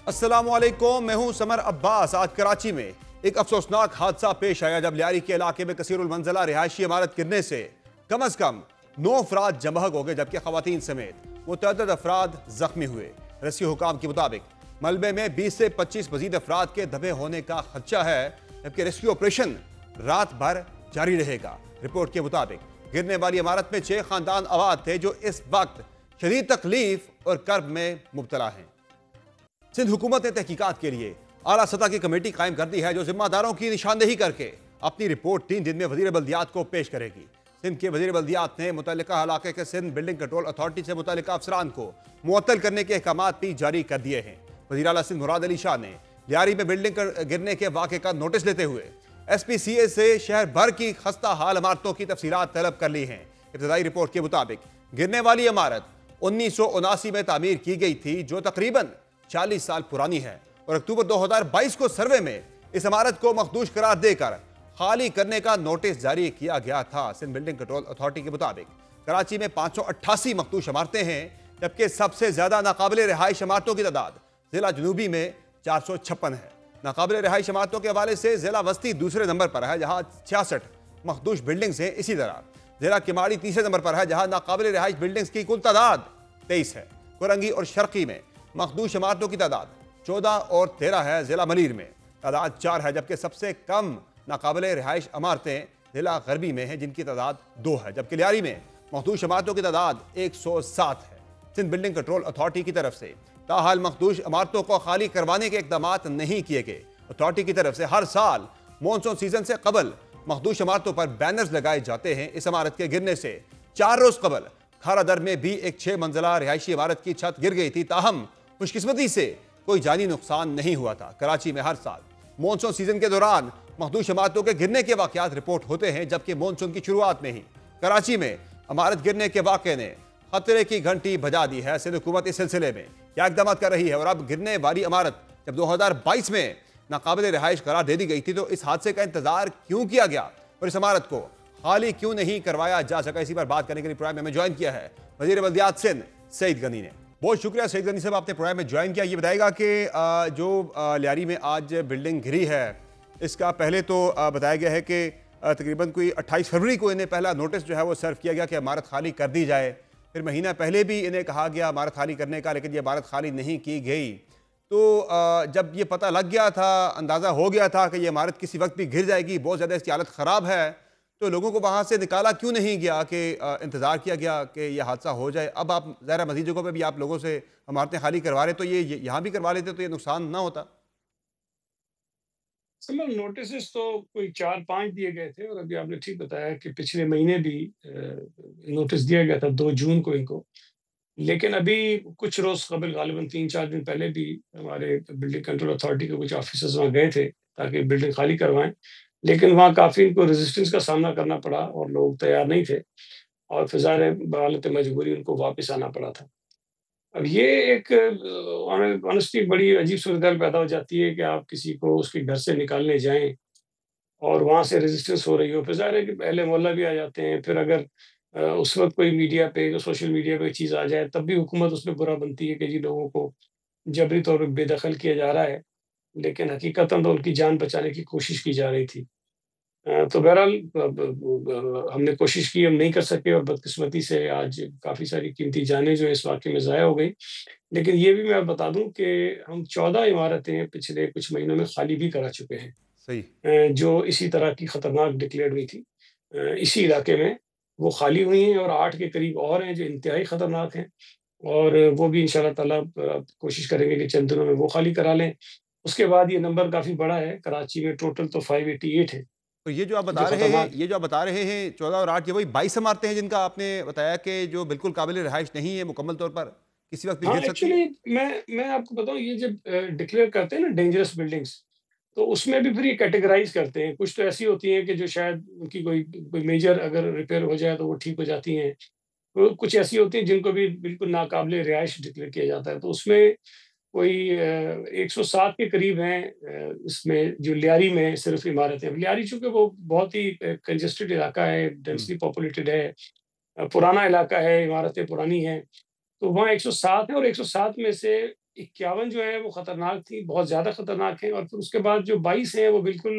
अस्सलामुअलैकुम, मैं हूं समर अब्बास। आज कराची में एक अफसोसनाक हादसा पेश आया जब लियारी के इलाके में कसीरुल मंजिला रिहायशी इमारत गिरने से कम अज कम 9 अफराद जमहग हो गए, जबकि खवातीन समेत मुतअद्दिद अफराद जख्मी हुए। रस्सी हुकाम के मुताबिक मलबे में 20 से 25 मजीद अफराद के दबे होने का खदशा है, जबकि रेस्क्यू ऑपरेशन रात भर जारी रहेगा। रिपोर्ट के मुताबिक गिरने वाली इमारत में 6 खानदान आबाद थे जो इस वक्त शदीद तकलीफ और कर्ब में मुब्तला हैं। सिंध हुकूमत ने तहकीकात के लिए आला सतह की कमेटी कायम कर दी है जो जिम्मेदारों की निशानदेही करके अपनी रिपोर्ट 3 दिन में वजीर बल्दियात को पेश करेगी। सिंध के वजीर बल्दियात ने मुतल्लिका इलाके के सिंध बिल्डिंग कंट्रोल अथॉरिटी से मुतल्लिका अफसरान को मुअत्तल करने के अहकाम भी जारी कर दिए हैं। वजीर आला सिंध मुराद अली शाह ने लियारी में बिल्डिंग गिरने के वाक़े का नोटिस लेते हुए SPCA से शहर भर की खस्ता हाल इमारतों की तफसीलात तलब कर ली हैं। इब्तदाई रिपोर्ट के मुताबिक गिरने वाली इमारत 1979 में तामीर की गई थी, जो तकरीबन 40 साल पुरानी है, और अक्टूबर 2022 को सर्वे में इस इमारत को मखदूश करार देकर खाली करने का नोटिस जारी किया गया था। सिंध बिल्डिंग कंट्रोल अथॉरिटी के मुताबिक कराची में 588 मखदूश इमारतें हैं, जबकि सबसे ज्यादा नाकाबिल रिहाइश इमारतों की तादाद जिला जनूबी में 456 है। नाकाबिल रिहाइश इमारतों के हवाले से जिला वस्ती दूसरे नंबर पर है, जहां 66 मखदूश बिल्डिंग्स हैं। इसी तरह जिला किमाड़ी तीसरे नंबर पर है, जहां नाकाबिल रिहाइश बिल्डिंग्स की कुल तादाद 23 है। कुरंगी और शर्की में मखदूश इमारतों की तादाद 14 और 13 है। जिला मलीर में तादाद 4 है, जबकि सबसे कम नाकाबिल रिहाइश इमारतें जिला गरबी में हैं, जिनकी तादाद 2 है। जबकि लियारी में मखदूश इमारतों की तादाद 107 है। सिंध बिल्डिंग कंट्रोल अथॉरिटी की तरफ से ताहाल मखदूश इमारतों को खाली करवाने के इकदाम नहीं किए गए। अथॉरिटी की तरफ से हर साल मानसून सीजन से कबल मखदूश इमारतों पर बैनर्स लगाए जाते हैं। इस इमारत के गिरने से 4 रोज कबल खारादर में भी एक 6 मंजिला रिहायशी इमारत की छत गिर गई थी। ताहम खुशकिस्मती से कोई जानी नुकसान नहीं हुआ था। कराची में हर साल मानसून सीजन के दौरान मखदूश इमारतों के गिरने के वाकयात रिपोर्ट होते हैं, जबकि मानसून की शुरुआत में ही कराची में इमारत गिरने के वाक़े ने खतरे की घंटी बजा दी है। सिंध हुकूमत इस सिलसिले में क्या इक़दाम कर रही है, और अब गिरने वाली इमारत जब 2022 में नाकाबिल रिहाइश करार दे दी गई थी, तो इस हादसे का इंतजार क्यों किया गया और इस इमारत को खाली क्यों नहीं करवाया जा सका? इसी पर बात करने के लिए प्रोग्राम में हमें ज्वाइन किया है वजीर बल्दियात सिंध सईद गनी ने। बहुत शुक्रिया सईद गनी साहब, आपने प्रोग्राम में ज्वाइन किया। ये बताएगा कि जो लियारी में आज बिल्डिंग गिरी है, इसका पहले तो बताया गया है कि तकरीबन कोई 28 फरवरी को इन्हें पहला नोटिस जो है वो सर्व किया गया कि इमारत खाली कर दी जाए। फिर महीना पहले भी इन्हें कहा गया इमारत खाली करने का, लेकिन ये इमारत खाली नहीं की गई। तो जब ये पता लग गया था, अंदाज़ा हो गया था कि ये इमारत किसी वक्त भी गिर जाएगी, बहुत ज़्यादा इसकी हालत ख़राब है, तो लोगों को वहाँ से निकाला क्यों नहीं गया कि इंतज़ार किया गया कि यह हादसा हो जाए? अब आप ज़रा मज़ीद जगहों पे भी आप लोगों से इमारतें खाली करवा रहे, तो ये यहाँ भी करवा लेते तो ये नुकसान ना होता? समर नोटिस तो कोई 4-5 दिए गए थे, और अभी आपने ठीक बताया कि पिछले महीने भी नोटिस दिया गया था 2 जून को इनको। लेकिन अभी कुछ रोज़ कबल गालिबन 3-4 दिन पहले भी हमारे बिल्डिंग कंट्रोल अथॉरिटी के कुछ ऑफिसर्स वहाँ गए थे ताकि बिल्डिंग खाली करवाएँ। लेकिन वहाँ काफ़ी इनको रेजिस्टेंस का सामना करना पड़ा और लोग तैयार नहीं थे, और फिर ज़ाहिर है बहालत मजबूरी उनको वापस आना पड़ा था। अब ये एक ऑनेस्टली बड़ी अजीब सूरत-हाल पैदा हो जाती है कि आप किसी को उसके घर से निकालने जाएँ और वहाँ से रेजिस्टेंस हो रही हो। फिर ज़ाहिर है कि अहले मोहल्ला भी आ जाते हैं। फिर अगर उस वक़्त कोई मीडिया पे, सोशल मीडिया पे चीज़ आ जाए, तब भी हुकूमत उसमें बुरा बनती है कि जी लोगों को जबरी तौर पे बेदखल किया जा रहा है, लेकिन हकीकतन तो उनकी जान बचाने की कोशिश की जा रही थी। तो बहरहाल हमने कोशिश की, हम नहीं कर सके, और बदकिस्मती से आज काफ़ी सारी कीमती जानें जो है इस वाक़ये में ज़ाया हो गई। लेकिन ये भी मैं बता दूँ कि हम 14 इमारतें पिछले कुछ महीनों में खाली भी करा चुके हैं, सही। जो इसी तरह की खतरनाक डिक्लेयर्ड हुई थी। इसी इलाके में वो खाली हुई हैं, और 8 के करीब और हैं जो इंतहाई खतरनाक हैं, और वो भी इंशाअल्लाह ताला कोशिश करेंगे कि चंद दिनों में वो खाली करा लें। उसके बाद ये नंबर काफ़ी बड़ा है, कराची में टोटल तो 588 है, तो ये जो आप जो बता रहे हैं, खतरनाक। ये जो आप बता रहे हैं 14 और 8, ये वही 22 इमारतें हैं जिनका आपने बताया कि जो बिल्कुल काबिल रिहाइश नहीं है मुकम्मल तौर पर, किसी वक्त भी हाँ, गिर सकती है? एक्चुअली मैं आपको बताऊँ, ये जब डिक्लेयर करते हैं ना डेंजरस बिल्डिंग्स, तो उसमें भी फिर ये कैटेगराइज़ करते हैं। कुछ तो ऐसी होती हैं कि जो शायद उनकी कोई कोई मेजर अगर रिपेयर हो जाए तो वो ठीक हो जाती हैं। तो कुछ ऐसी होती हैं जिनको भी बिल्कुल नाकाबिले रिहाइश डिक्लेयर किया जाता है। तो उसमें कोई 107 के करीब हैं, इसमें जो लियारी में सिर्फ़ इमारतें। लियारी चूँकि वो बहुत ही कंजेस्टेड इलाका है, हम्म। डेंसली पॉपुलेटेड है, पुराना इलाका है, इमारतें पुरानी हैं। तो वहाँ 107 है, और 107 में से 51 जो है वो खतरनाक थी, बहुत ज़्यादा खतरनाक है, और फिर उसके बाद जो 22 हैं वो बिल्कुल,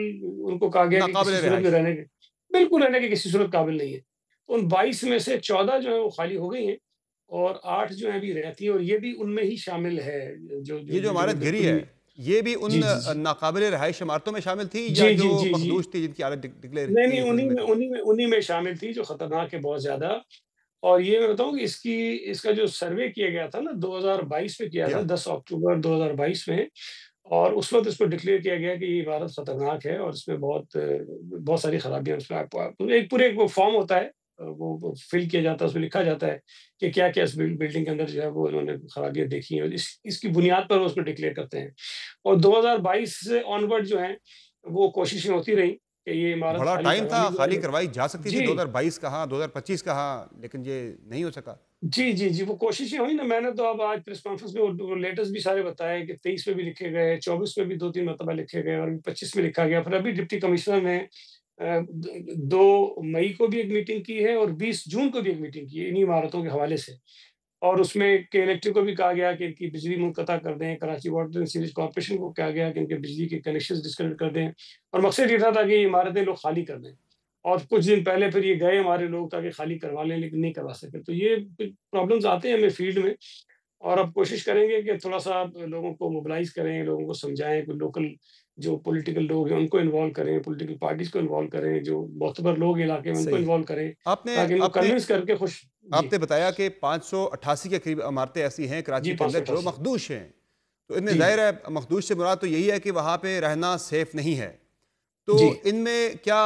उनको कहा गया कि किसी नाकाबिले सूरत में रिहाइश। रहने के, बिल्कुल रहने के किसी सूरत काबिल नहीं है। तो उन 22 में से 14 जो है वो खाली हो गई हैं, और 8 जो है अभी रहती हैं, और ये भी उनमें ही शामिल है, ये जो जो इमारत गिरी बिल्कुल है, ही। ये भी जी, उन जी, जी। नाकाबिले रिहाइश इमारतों में शामिल थी या जी, जो जी, जी, जी। मखदूश थी जिनकी हालत डिक्लेयर नहीं, की नहीं, गई थी उनमें थी? उन्हीं में शामिल थी, जो खतरनाक है बहुत ज़्यादा। और ये मैं बताऊँ कि इसका जो सर्वे किया गया था ना, 2022 में किया था, या 10 अक्टूबर 2022 में, और उस वक़्त इसको डिक्लेयर किया गया कि ये इमारत खतरनाक है, और इसमें बहुत सारी खराबियाँ उसमें आप एक पूरे एक वो फ़ॉर्म होता है, वो फ़िल किया जाता है, उसमें लिखा जाता है कि क्या-क्या इस बिल्डिंग के अंदर जो है वो इन्होंने खराबियाँ देखी हैं, और इसकी बुनियाद पर वो उसको डिक्लेयर करते हैं। और 2022 से ऑनवर्ड जो है, वो कोशिशें होती रहीं कि ये इमारत बड़ा खाली टाइम करवा था, ली जाए, खाली लेकिन करवाई जा सकती थी, जी। 2022 कहाँ, 2025 कहाँ, लेकिन ये नहीं हो सका। जी, जी, जी, वो कोशिशें हुई ना, मैंने तो अब आज प्रेस कॉन्फ्रेंस में वो लेटर्स भी सारे बताए कि 23 में भी लिखे गए, 24 में भी 2-3 मर्तबा लिखे गए, और 25 में लिखा गया। फिर अभी डिप्टी कमिश्नर ने 2 मई को भी एक मीटिंग की है, और 20 जून को भी एक मीटिंग की है, इन्हीं इमारतों के हवाले से। और उसमें के इलेक्ट्रिक को भी कहा गया कि इनकी बिजली मुनक़ता कर दें, Karachi water and sewerage corporation को कहा गया कि इनके बिजली के कनेक्शंस डिस्कनेक्ट कर दें, और मकसद ये था कि ये इमारतें लोग खाली कर दें। और कुछ दिन पहले फिर ये गए हमारे लोग ताकि खाली करवा लें, लेकिन नहीं करवा सके। तो ये कुछ प्रॉब्लम्स आते हैं हमें फील्ड में, और अब कोशिश करेंगे कि थोड़ा-सा लोगों को मोबिलाइज़ करें, लोगों को समझाएँ, कोई लोकल जो पॉलिटिकल लोग हैं उनको इन्वॉल्व करें, पॉलिटिकल पार्टीज़ को इन्वॉल्व करें, जो मोतबर लोग इलाके में उनको सही है। इन्वॉल्व करें, आपने ताकि इनको आपने कन्विंस करके खुश। जी, आपने बताया कि 588 के करीब इमारतें ऐसी हैं जी, कराची के अंदर जो 588। मखदूश हैं। तो इनमें जी, ज़ाहिर जी। है मखदूश से मुराद तो यही है कि वहाँ पे रहना सेफ़ नहीं है। तो जी। इनमें क्या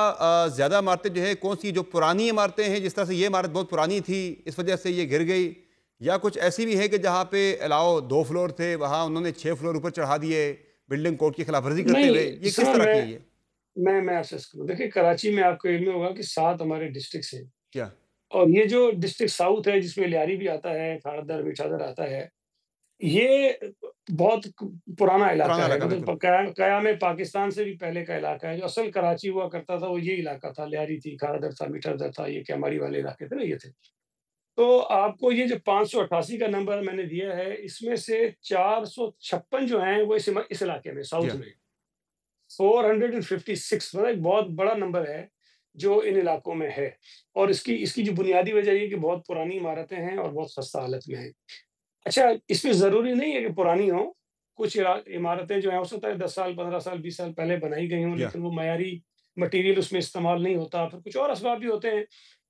ज़्यादा इमारतें जो है कौन-सी जो पुरानी इमारतें हैं, जिस तरह से ये इमारत बहुत पुरानी थी, इस वजह से ये गिर गई? या कुछ ऐसी भी है कि जहाँ पे अलाउ 2 फ्लोर थे, वहाँ उन्होंने 6 फ्लोर ऊपर चढ़ा दिए, बिल्डिंग कोड की खिलाफवर्जी करते हुए? नहीं, ये किस समय तरह की है ये? मैं असेस करूँ। देखिए, कराची में आपको इल्म होगा कि 7 हमारे डिस्ट्रिक्ट्स हैं, क्या? और ये जो डिस्ट्रिक्ट साउथ है, जिसमें लियारी भी आता है, खाड़दर, मीठादर आता है, ये बहुत पुराना इलाका पुराना है, इलाका मतलब बिल्कुल। कयाम पाकिस्तान से भी पहले का इलाका है। जो असल कराची हुआ करता था वो ये इलाका था, लियारी थी, खाड़दर था, मीठादर था, ये कैमारी वाले इलाके थे ना, ये थे। तो आपको ये जो 588 का नंबर मैंने दिया है, इसमें से 456 जो हैं वो इस इलाके में, जी साउथ हाँ। में। 456, मतलब एक बहुत बड़ा नंबर है, जो इन इलाकों में है। और इसकी इसकी जो बुनियादी वजह ये है कि बहुत पुरानी इमारतें हैं और बहुत खस्ता हालत में हैं। अच्छा, इसमें ज़रूरी नहीं है कि पुरानी हों, कुछ इमारतें जो हैं हो सकता है 10 साल, 15 साल, 20 साल पहले बनाई गई हों, जी हाँ। लेकिन वो मयारी मटीरियल उसमें इस्तेमाल नहीं होता। फिर कुछ और असबाब भी होते हैं,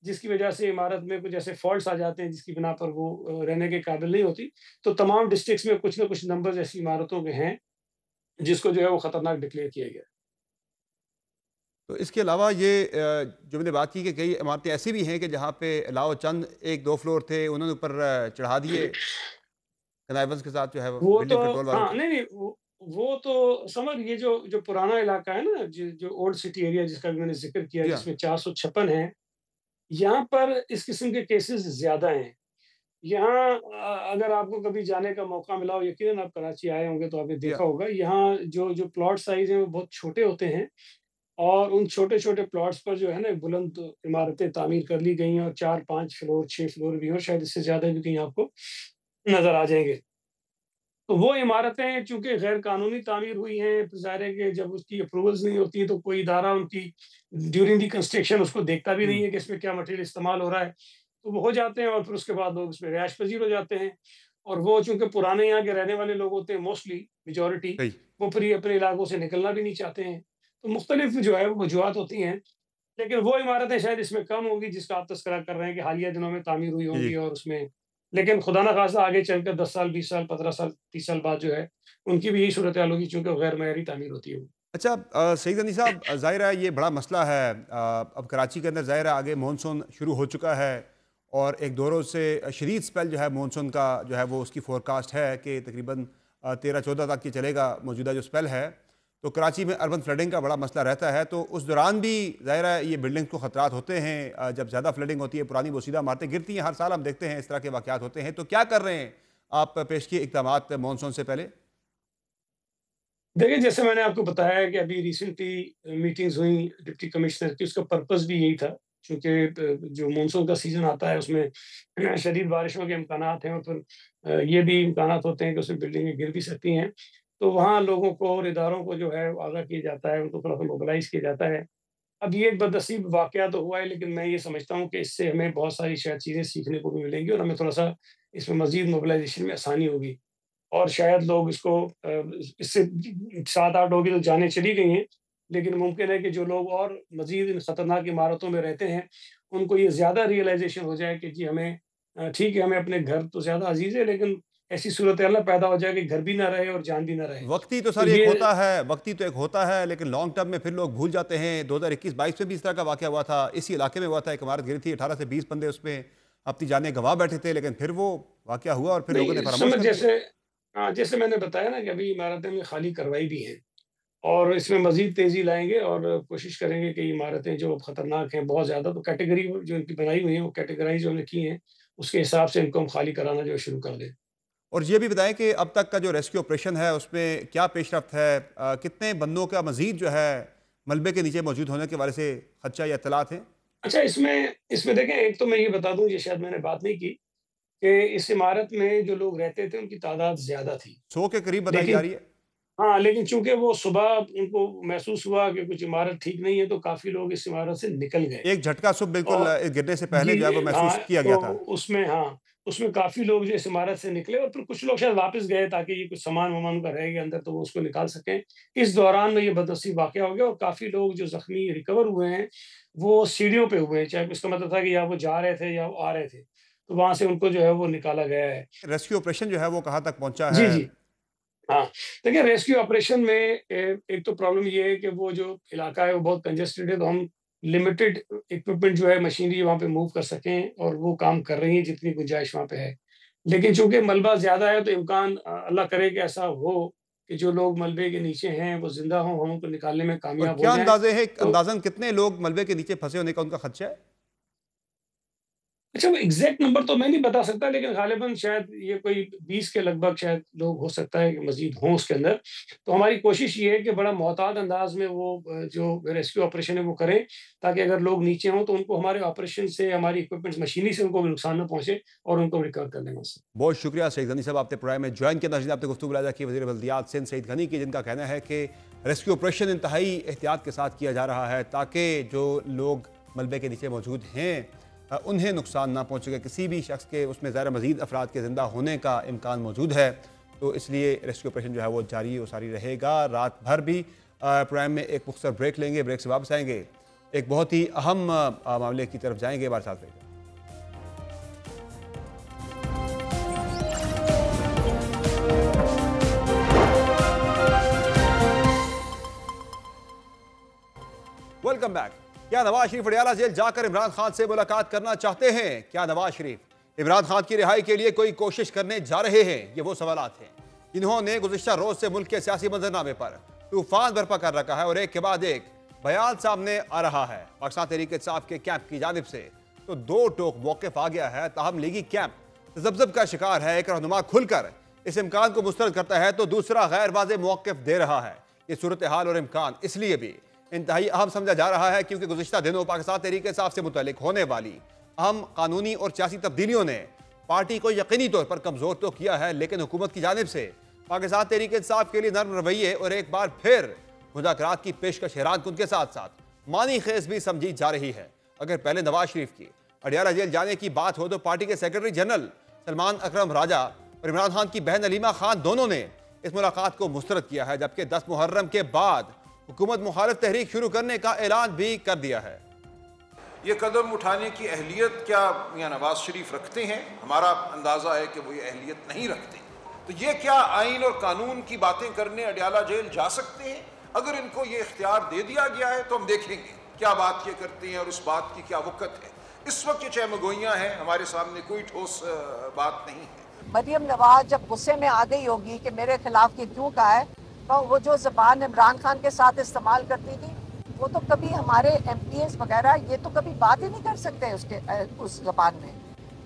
जिसकी वजह से इमारत में कुछ ऐसे फ़ॉल्ट्स आ जाते हैं, जिसकी बिना पर वो रहने के काबिल नहीं होती। तो तमाम डिस्ट्रिक्ट्स में कुछ न कुछ नंबर्स ऐसी इमारतों के हैं, जिसको जो है वो खतरनाक डिक्लेयर किया गया है। तो इसके अलावा ये जो मैंने बात की कि कई इमारतें ऐसी भी हैं कि जहाँ पे अलावा चंद 1-2 फ्लोर थे, उन्होंने ऊपर चढ़ा दिए कनाइवज़ के साथ जो है वो वो तो बिल्डिंग कंट्रोल वालों हाँ, के। नहीं, नहीं, वो तो समझ, ये जो पुराना इलाका है ना, जो ओल्ड सिटी एरिया जिसका भी मैंने ज़िक्र किया, जी हाँ। जिसमें 456 हैं, यहाँ पर इस किस्म के केसेस ज़्यादा हैं। यहाँ अगर आपको कभी जाने का मौका मिला हो, यकीनन आप कराची आए होंगे तो आपने जी देखा हाँ। होगा, यहाँ जो जो प्लॉट साइज़ हैं वो बहुत छोटे होते हैं, और उन छोटे-छोटे प्लॉट्स पर जो है ना बुलंद इमारतें तामीर कर ली गई हैं, और 4-5 फ्लोर, 6 फ्लोर भी हो, शायद इससे ज़्यादा भी कहीं आपको नज़र आ जाएँगे। तो वो इमारतें चूँकि गैर कानूनी तामीर हुई हैं, तो ज़ाहिर है कि जब उसकी अप्रूवल्स नहीं होती हैं, तो कोई इदारा उनकी ड्यूरिंग द कंस्ट्रक्शन उसको देखता भी नहीं हुँ, है कि इसमें क्या मटेरियल इस्तेमाल हो रहा है। तो वो हो जाते हैं, और फिर उसके बाद लोग उसमें रिहाइश पज़ीर हो जाते हैं। और वो चूँकि पुराने यहाँ के रहने वाले लोग होते हैं मोस्टली, मेजॉरिटी, सही। वो फिर ये अपने इलाकों से निकलना भी नहीं चाहते हैं। तो मुख्तलिफ जो है वो वजूहत होती हैं, लेकिन वो इमारतें शायद इसमें कम होंगी जिसका आप तज़किरा कर रहे हैं कि हालिया दिनों में तामीर हुई जी, होंगी, जी। और उसमें, लेकिन खुदा ना ख़ास्ता आगे चलकर 10 साल, 20 साल, 15 साल, 30 साल बाद जो है, उनकी भी यही सूरत-हाल होगी, चूँकि वो गैर मयारी तामीर होती है वो। अच्छा सईद अली साहब ज़ाहिर है ये बड़ा मसला है। अब कराची के अंदर ज़ाहिर है आगे मानसून शुरू हो चुका है और एक 2 रोज़ से शदीद स्पेल जो है मानसून का जो है वो उसकी फ़ोरकास्ट है कि तकरीबन 13-14 तक ये चलेगा मौजूदा जो स्पेल है। तो कराची में अर्बन फ्लडिंग का बड़ा मसला रहता है, तो उस दौरान भी ज़ाहिर है ये बिल्डिंग को ख़तरात होते हैं। जब ज़्यादा फ्लडिंग होती है, पुरानी बोसीदा इमारतें गिरती हैं, हर साल हम देखते हैं इस तरह के वाक़यात होते हैं। तो क्या कर रहे हैं आप पेश किए इक़दामात मानसून से पहले? देखिए, जैसे मैंने आपको बताया कि अभी रिसेंटली मीटिंग्स हुई डिप्टी कमिश्नर की, उसका पर्पज़ भी यही था चूँकि जो मानसून का सीज़न आता है उसमें शदीद बारिशों के इम्कानात हैं और फिर ये भी इम्कानात होते हैं कि उसमें बिल्डिंगें गिर भी सकती हैं। तो वहाँ लोगों को और इदारों को जो है आगाह किया जाता है, उनको थोड़ा-सा मोबिलाइज़ किया जाता है। अब ये एक बदनसीब वाक़या तो हुआ है, लेकिन मैं ये समझता हूँ कि इससे हमें बहुत सारी शायद चीज़ें सीखने को भी मिलेंगी और हमें थोड़ा-सा इसमें मज़ीद मोबिलाइज़ेशन में आसानी होगी। और शायद लोग इसको इससे 7-8 लोग तो जानें चली गई हैं, लेकिन मुमकिन है कि जो लोग और मज़ीद इन खतरनाक इमारतों में रहते हैं, उनको ये ज़्यादा रियलाइज़ेशन हो जाए कि जी हमें ठीक है, हमें अपने घर तो ज़्यादा अज़ीज़ है, लेकिन ऐसी सूरत-ए-हाल ना पैदा हो जाए कि घर भी ना रहे और जान भी ना रहे। तो ये वक्ती तो एक होता है, लेकिन लॉन्ग टर्म में फिर लोग भूल जाते हैं। 2021-22 में भी इस तरह का वाक़या हुआ था, इसी इलाके में हुआ था, एक इमारत गिरी थी, 18 से 20 बंदे उसमें अपनी जानें गँवा बैठे थे, लेकिन फिर वो वाक़या हुआ और फिर नहीं, लोगों ने इस फरामोश समय कर दिया। जैसे जैसे मैंने बताया ना कि अभी इमारतें हमने खाली करवाई भी हैं और इसमें मज़ीद तेज़ी लाएँगे और कोशिश करेंगे कि इमारतें जो खतरनाक हैं बहुत ज़्यादा, तो कैटेगरी जो इनकी बनाई हुई है, वो कैटेगराइज़ जो हमने की हैं, उसके हिसाब से इनको हम खाली कराना जो है शुरू कर दें। और ये भी बताएँ कि अब तक का जो रेस्क्यू ऑपरेशन है, उसमें क्या पेशरफ़्त है? कितने बंदों का मज़ीद जो है मलबे के नीचे मौजूद होने के हवाले से खदशा या इत्तलात हैं? अच्छा, इसमें इसमें देखें, एक तो मैं ये बता दूँ, ये शायद मैंने बात नहीं की, कि इस इमारत में जो लोग रहते थे, उनकी तादाद ज़्यादा थी। 100 के करीब बताई जा लेकिन रही है। हाँ, लेकिन चूँकि वो सुबह उनको महसूस हुआ कि कुछ इमारत ठीक नहीं है, तो काफ़ी लोग इस इमारत से निकल गए। एक झटका सुबह बिल्कुल और गिरने से पहले जी, जो है वो हाँ, महसूस किया तो गया था। उसमें हाँ, उसमें काफ़ी लोग जो इस इमारत से निकले और फिर कुछ लोग शायद वापस गए ताकि ये कुछ सामान-वामान उनका रह गया अंदर, तो वो उसको निकाल सकें। इस दौरान में ये बदनसीब वाक़या हो गया और काफ़ी लोग जो ज़ख्मी रिकवर हुए हैं, वो सीढ़ियों पे हुए हैं। चाहे इसका मतलब था कि या वो जा रहे थे या वो आ रहे थे। तो वहाँ से उनको जो है वो निकाला गया है। रेस्क्यू ऑपरेशन जो है वो कहाँ तक पहुँचा जी, है? जी। हाँ, देखिए, रेस्क्यू ऑपरेशन में एक तो प्रॉब्लम ये है कि वो जो इलाका है वो बहुत कंजेस्टेड है, तो हम लिमिटेड इक्विपमेंट जो है, मशीनरी वहाँ पे मूव कर सकें और वो काम कर रही है जितनी गुंजाइश वहाँ पे है। लेकिन चूँकि मलबा ज़्यादा है, तो इम्कान अल्लाह करे कि ऐसा हो कि जो लोग मलबे के नीचे हैं वो ज़िंदा हों, हम उनको निकालने में और कामयाब हो क्या जाएँ। अंदाज़े हैं, तो अंदाज़न कितने लोग मलबे के नीचे फँसे होने का उनका खदशा है? अच्छा, वो एग्ज़ैक्ट नंबर तो मैं नहीं बता सकता, लेकिन ग़ालिबन शायद ये कोई 20 के लगभग शायद लोग हो सकता है कि मज़ीद हों उसके अंदर। तो हमारी कोशिश ये है कि बड़ा मोहतात अंदाज़ में वो जो रेस्क्यू ऑपरेशन है वो करें, ताकि अगर लोग नीचे हों तो उनको हमारे ऑपरेशन से, हमारी इक्विपमेंट्स मशीनरी से उनको भी नुकसान ना पहुँचे और उनको रिकवर कर लें उससे। बहुत शुक्रिया सईद गनी साहब, आपने प्रोग्राम में ज्वाइन किया। नाज़रीन, आपने गुफ्तगू की वज़ीर बल्दियात सिंध सईद गनी की, जिनका कहना है कि रेस्क्यू ऑपरेशन इंतहाई एहतियात के साथ किया जा रहा है ताकि जो लोग मलबे के नीचे मौजूद हैं उन्हें नुकसान ना पहुँचेगा। किसी भी शख्स के उसमें ज़रा मज़ीद अफराद के ज़िंदा होने का इम्कान मौजूद है, तो इसलिए रेस्क्यू ऑपरेशन जो है वो जारी व सारी रहेगा रात भर भी। प्रोग्राम में एक मुख्तर ब्रेक लेंगे, ब्रेक से वापस आएंगे, एक बहुत ही अहम मामले की तरफ जाएंगे। हमारे साथ रहिएगा। Welcome back. क्या नवाज शरीफ अडयाला जेल जाकर इमरान खान से मुलाकात करना चाहते हैं? क्या नवाज शरीफ इमरान खान की रिहाई के लिए कोई कोशिश करने जा रहे हैं? ये वो सवालात हैं जिन्होंने गुज़िश्ता रोज से मुल्क के सियासी मंजरनामे पर तूफान बर्पा कर रखा है और एक के बाद एक बयान सामने आ रहा है। पाकिस्तान तहरीक इंसाफ के कैंप की जानिब से तो दो टोक मौक़िफ़ आ गया है, ताहम लीगी कैंप तज़ब्ज़ब का शिकार है। एक रहनुमा खुलकर इस इम्कान को मुस्तरद करता है तो दूसरा गैर वाज़ेह मौक़िफ़ दे रहा है। ये सूरत हाल और इम्कान इसलिए भी इंतहाई अहम समझा जा रहा है क्योंकि गुज़िश्ता दिनों पाकिस्तान तहरीक इंसाफ से मुतल्लिक होने वाली अहम कानूनी और सियासी तब्दीलियों ने पार्टी को यकीनी तौर पर कमज़ोर तो किया है, लेकिन हुकूमत की जानिब से पाकिस्तान तहरीक इंसाफ के लिए नर्म रवैये और एक बार फिर मुज़ाकरात की पेशकश हैरान कुन के साथ साथ मानी खेज भी समझी जा रही है। अगर पहले नवाज शरीफ की अडयाला जेल जाने की बात हो तो पार्टी के सेक्रेटरी जनरल सलमान अकरम राजा और इमरान खान की बहन अलीमा खान दोनों ने इस मुलाकात को मुस्तरद किया है, जबकि 10 मुहर्रम के बाद हुकूमत मुखालिफ तहरीक शुरू करने का ऐलान भी कर दिया है। ये कदम उठाने की अहलियत क्या मियां नवाज शरीफ रखते हैं? हमारा अंदाज़ा है कि वो ये अहलियत नहीं रखते। तो ये क्या आइन और कानून की बातें करने अडयाला जेल जा सकते हैं? अगर इनको ये इख्तियार दे दिया गया है तो हम देखेंगे क्या बात ये करते हैं और उस बात की क्या वक़्त है। इस वक्त ये चहमगोइयाँ हैं, हमारे सामने कोई ठोस बात नहीं है। मरियम नवाज जब गुस्से में आ गई होगी कि मेरे खिलाफ ये क्यों कहा है, तो वो जो ज़बान इमरान खान के साथ इस्तेमाल करती थी, वो तो कभी हमारे MPs वगैरह ये तो कभी बात ही नहीं कर सकते उस ज़बान में।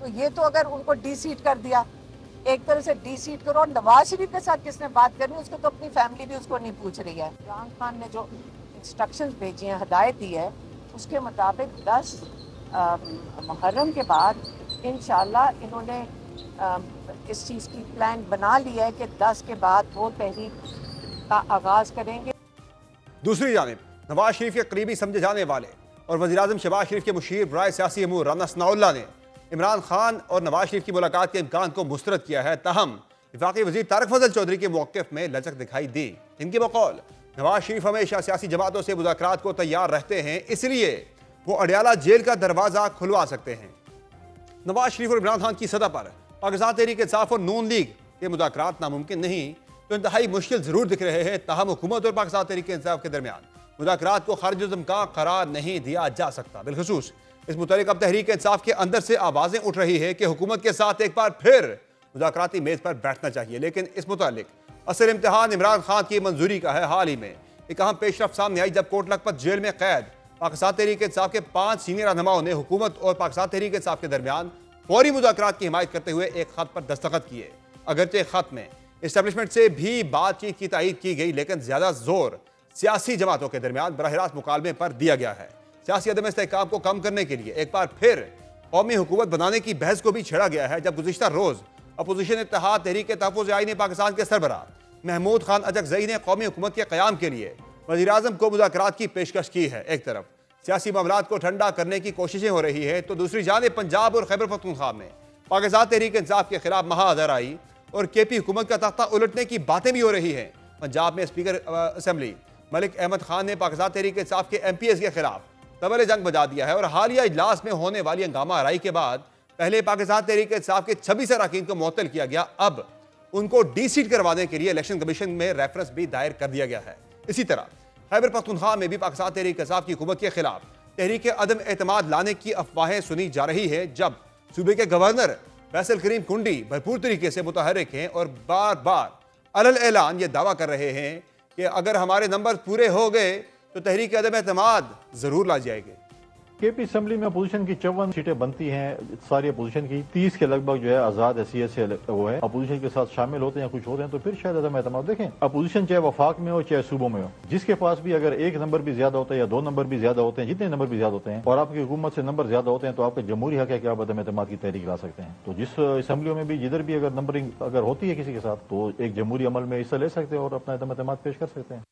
तो ये तो अगर उनको डी-सीट कर दिया, एक तरह से डी-सीट करो। और नवाज शरीफ के साथ किसने बात करनी, उसको तो अपनी फैमिली भी उसको नहीं पूछ रही है। इमरान खान ने जो इंस्ट्रक्शंस भेजी हैं, हदायत दी है उसके मुताबिक 10 मुहर्रम के बाद इंशाल्लाह इन्होंने इस चीज़ की प्लान बना लिया है कि 10 के बाद वो तहरीक का आगाज़ करेंगे। दूसरी जानिब नवाज शरीफ के करीबी समझे जाने वाले और वज़ीर-ए-आज़म शहबाज शरीफ के मुशीर बराए सियासी अमूर राना सनाउल्लाह ने इमरान खान और नवाज शरीफ की मुलाकात के इम्कान को मुस्तरद किया है। ताहम वफाकी वज़ीर तारिक फजल चौधरी के मौक़िफ़ में लचक दिखाई दी। इनके बकौल नवाज शरीफ हमेशा सियासी जमातों से मुज़ाकरात को तैयार रहते हैं, इसलिए वो अडयाला जेल का दरवाज़ा खुलवा सकते हैं। नवाज शरीफ और इमरान खान की सतह पर पाकिस्तान तहरीक इंसाफ और नून लीग के मुज़ाकरात नामुमकिन नहीं तो इंतहाई मुश्किल जरूर दिख रहे हैं। ताहम हुकूमत और पाकिस्तान तहरीक इंसाफ के दरमियान मुज़ाकरात को खारिज-उल-इम्कान करार नहीं दिया जा सकता। बिलखुसूस इस मुतालिक अब तहरीक इंसाफ के अंदर से आवाज़ें उठ रही है कि हुकूमत के साथ एक बार फिर मुज़ाकराती मेज़ पर बैठना चाहिए, लेकिन इस मुतालिक असल इम्तिहान इमरान खान की मंजूरी का है। हाल ही में एक अहम पेशरफ सामने आई जब कोट लखपत जेल में कैद पाकिस्तान तहरीक इंसाफ के 5 सीनियर रहनुमाओं ने हुकूमत और पाकिस्तान तहरीक इंसाफ के दरमियान फौरी मुज़ाकरात की हिमायत करते हुए एक खत पर दस्तखत किए। अगरचे खत में इस्टेब्लिशमेंट से भी बातचीत की तायीद की गई, लेकिन ज्यादा जोर सियासी जमातों के दरमियान बराह रास्त मुकालमे पर दिया गया है। सियासी अदम इस्तेहकाम को कम करने के लिए एक बार फिर कौमी हुकूमत बनाने की बहस को भी छेड़ा गया है, जब गुज़िश्ता रोज अपोजिशन इत्तेहाद तहरीक तहफ़्फ़ुज़ आईन पाकिस्तान के सरबराह महमूद खान अजगज़ई ने कौमी हुकूमत के क़याम के लिए वज़ीर-ए-आज़म को मुज़ाकरात की पेशकश की है। एक तरफ सियासी मामलात को ठंडा करने की कोशिशें हो रही है तो दूसरी जानिब पंजाब और खैबर पख्तूनख्वा में पाकिस्तान तहरीक इंसाफ के खिलाफ महाअज़राई और केपी हुकूमत का तख्ता उलटने की बातें भी हो रही हैं। पंजाब में स्पीकर असम्बली मलिक अहमद खान ने पाकिस्तान तहरीक इंसाफ के MPs के खिलाफ तबल जंग बजा दिया है और हालिया इजलास में होने वाली हंगामा आराई के बाद पहले पाकिस्तान तहरीक इंसाफ के 26 अरकान को मुअत्तल किया गया, अब उनको डी-सीट करवाने के लिए इलेक्शन कमीशन में रेफरेंस भी दायर कर दिया गया है। इसी तरह खैबर पख्तूनख्वा में भी पाकिस्तान तहरीक इंसाफ की हुकूमत के खिलाफ तहरीक अदम एतमाद लाने की अफवाहें सुनी जा रही है, जब सूबे के गवर्नर फैसल करीम कुंडी भरपूर तरीके से मुतहर्रिक हैं और बार बार अलल ऐलान ये दावा कर रहे हैं कि अगर हमारे नंबर पूरे हो गए तो तहरीक अदम एतमाद जरूर ला जाएगी। केपी असम्बली में अपोजिशन की 54 सीटें बनती हैं, सारी अपोजिशन की 30 के लगभग जो है आजाद हैसियत से वो है, अपोजिशन के साथ शामिल होते हैं या कुछ होते हैं तो फिर शायद अदम एतमाद। देखें, अपोजिशन चाहे वफाक में हो चाहे सूबों में हो, जिसके पास भी अगर एक नंबर भी ज्यादा होता है या 2 नंबर भी ज्यादा होते हैं, जितने नंबर भी ज्यादा होते हैं और आपकी हुकूमत से नंबर ज्यादा होते हैं तो आपका जमहूरी हक है कि आप अदम एतमाद की तहरीक ला सकते हैं। तो जिस असम्बलियों में भी जिधर भी अगर नंबरिंग अगर होती है किसी के साथ तो एक जमहूरी अमल में हिस्सा ले सकते हैं और अपना अदम एतमाद पेश कर सकते हैं।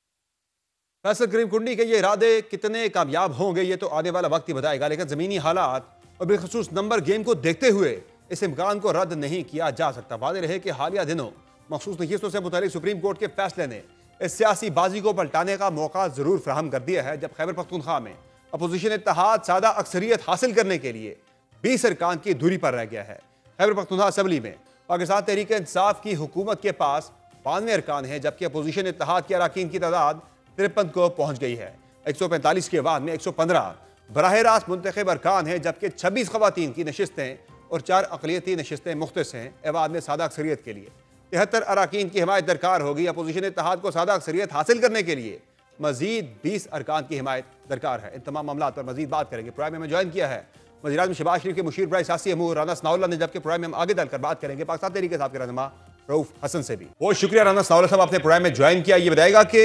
फैसल करीम कुंडी के ये इरादे कितने कामयाब होंगे ये तो आने वाला वक्त ही बताएगा, लेकिन ज़मीनी हालात और बिलखसूस नंबर गेम को देखते हुए इस इम्कान को रद्द नहीं किया जा सकता। वादे रहे कि हालिया दिनों मखसूस नशिस्तों से मुतालिक सुप्रीम कोर्ट के फैसले ने इस सियासी बाजी को पलटाने का मौका ज़रूर फराहम कर दिया है, जब खैबर पख्तूनख्वा में अपोजिशन इत्तेहाद सादा अक्सरियत हासिल करने के लिए 20 अरकान की दूरी पर रह गया है। खैबर पख्तूनख्वा असम्बली में पाकिस्तान तहरीक इंसाफ की हुकूमत के पास 92 अरकान हैं, जबकि अपोजिशन इत्तेहाद के अरकान की तादाद 53 को पहुंच गई है। 145 के बाद में 115 बराह रास्त मुंतखब अरकान हैं, जबकि 26 खवातीन की नशिस्तें और 4 अक़लियती नशिस्तें मुख्तस हैं। एवाद में सादा अक्सरियत के लिए 73 अरकान की हिमायत दरकार होगी। अपोजिशन इत्तेहाद को सादा अक्सरियत हासिल करने के लिए मजीद 20 अरकान की हिमायत दरकार है। इन तमाम मामलात पर मजीद बात करेंगे। प्रोग्राम में ज्वाइन किया है वज़ीर-ए-आज़म शहबाज शरीफ के मुशीर बराए सियासी अमूर राना सनाउल्लाह ने, जबकि प्रोग्राम में हम आगे चलकर बात करेंगे पाकिस्तान तहरीक इंसाफ के रहनुमा रऊफ हसन से भी। बहुत शुक्रिया राना सनाउल्लाह साहब, आपने प्रोग्राम में ज्वाइन किया। ये बताएगा कि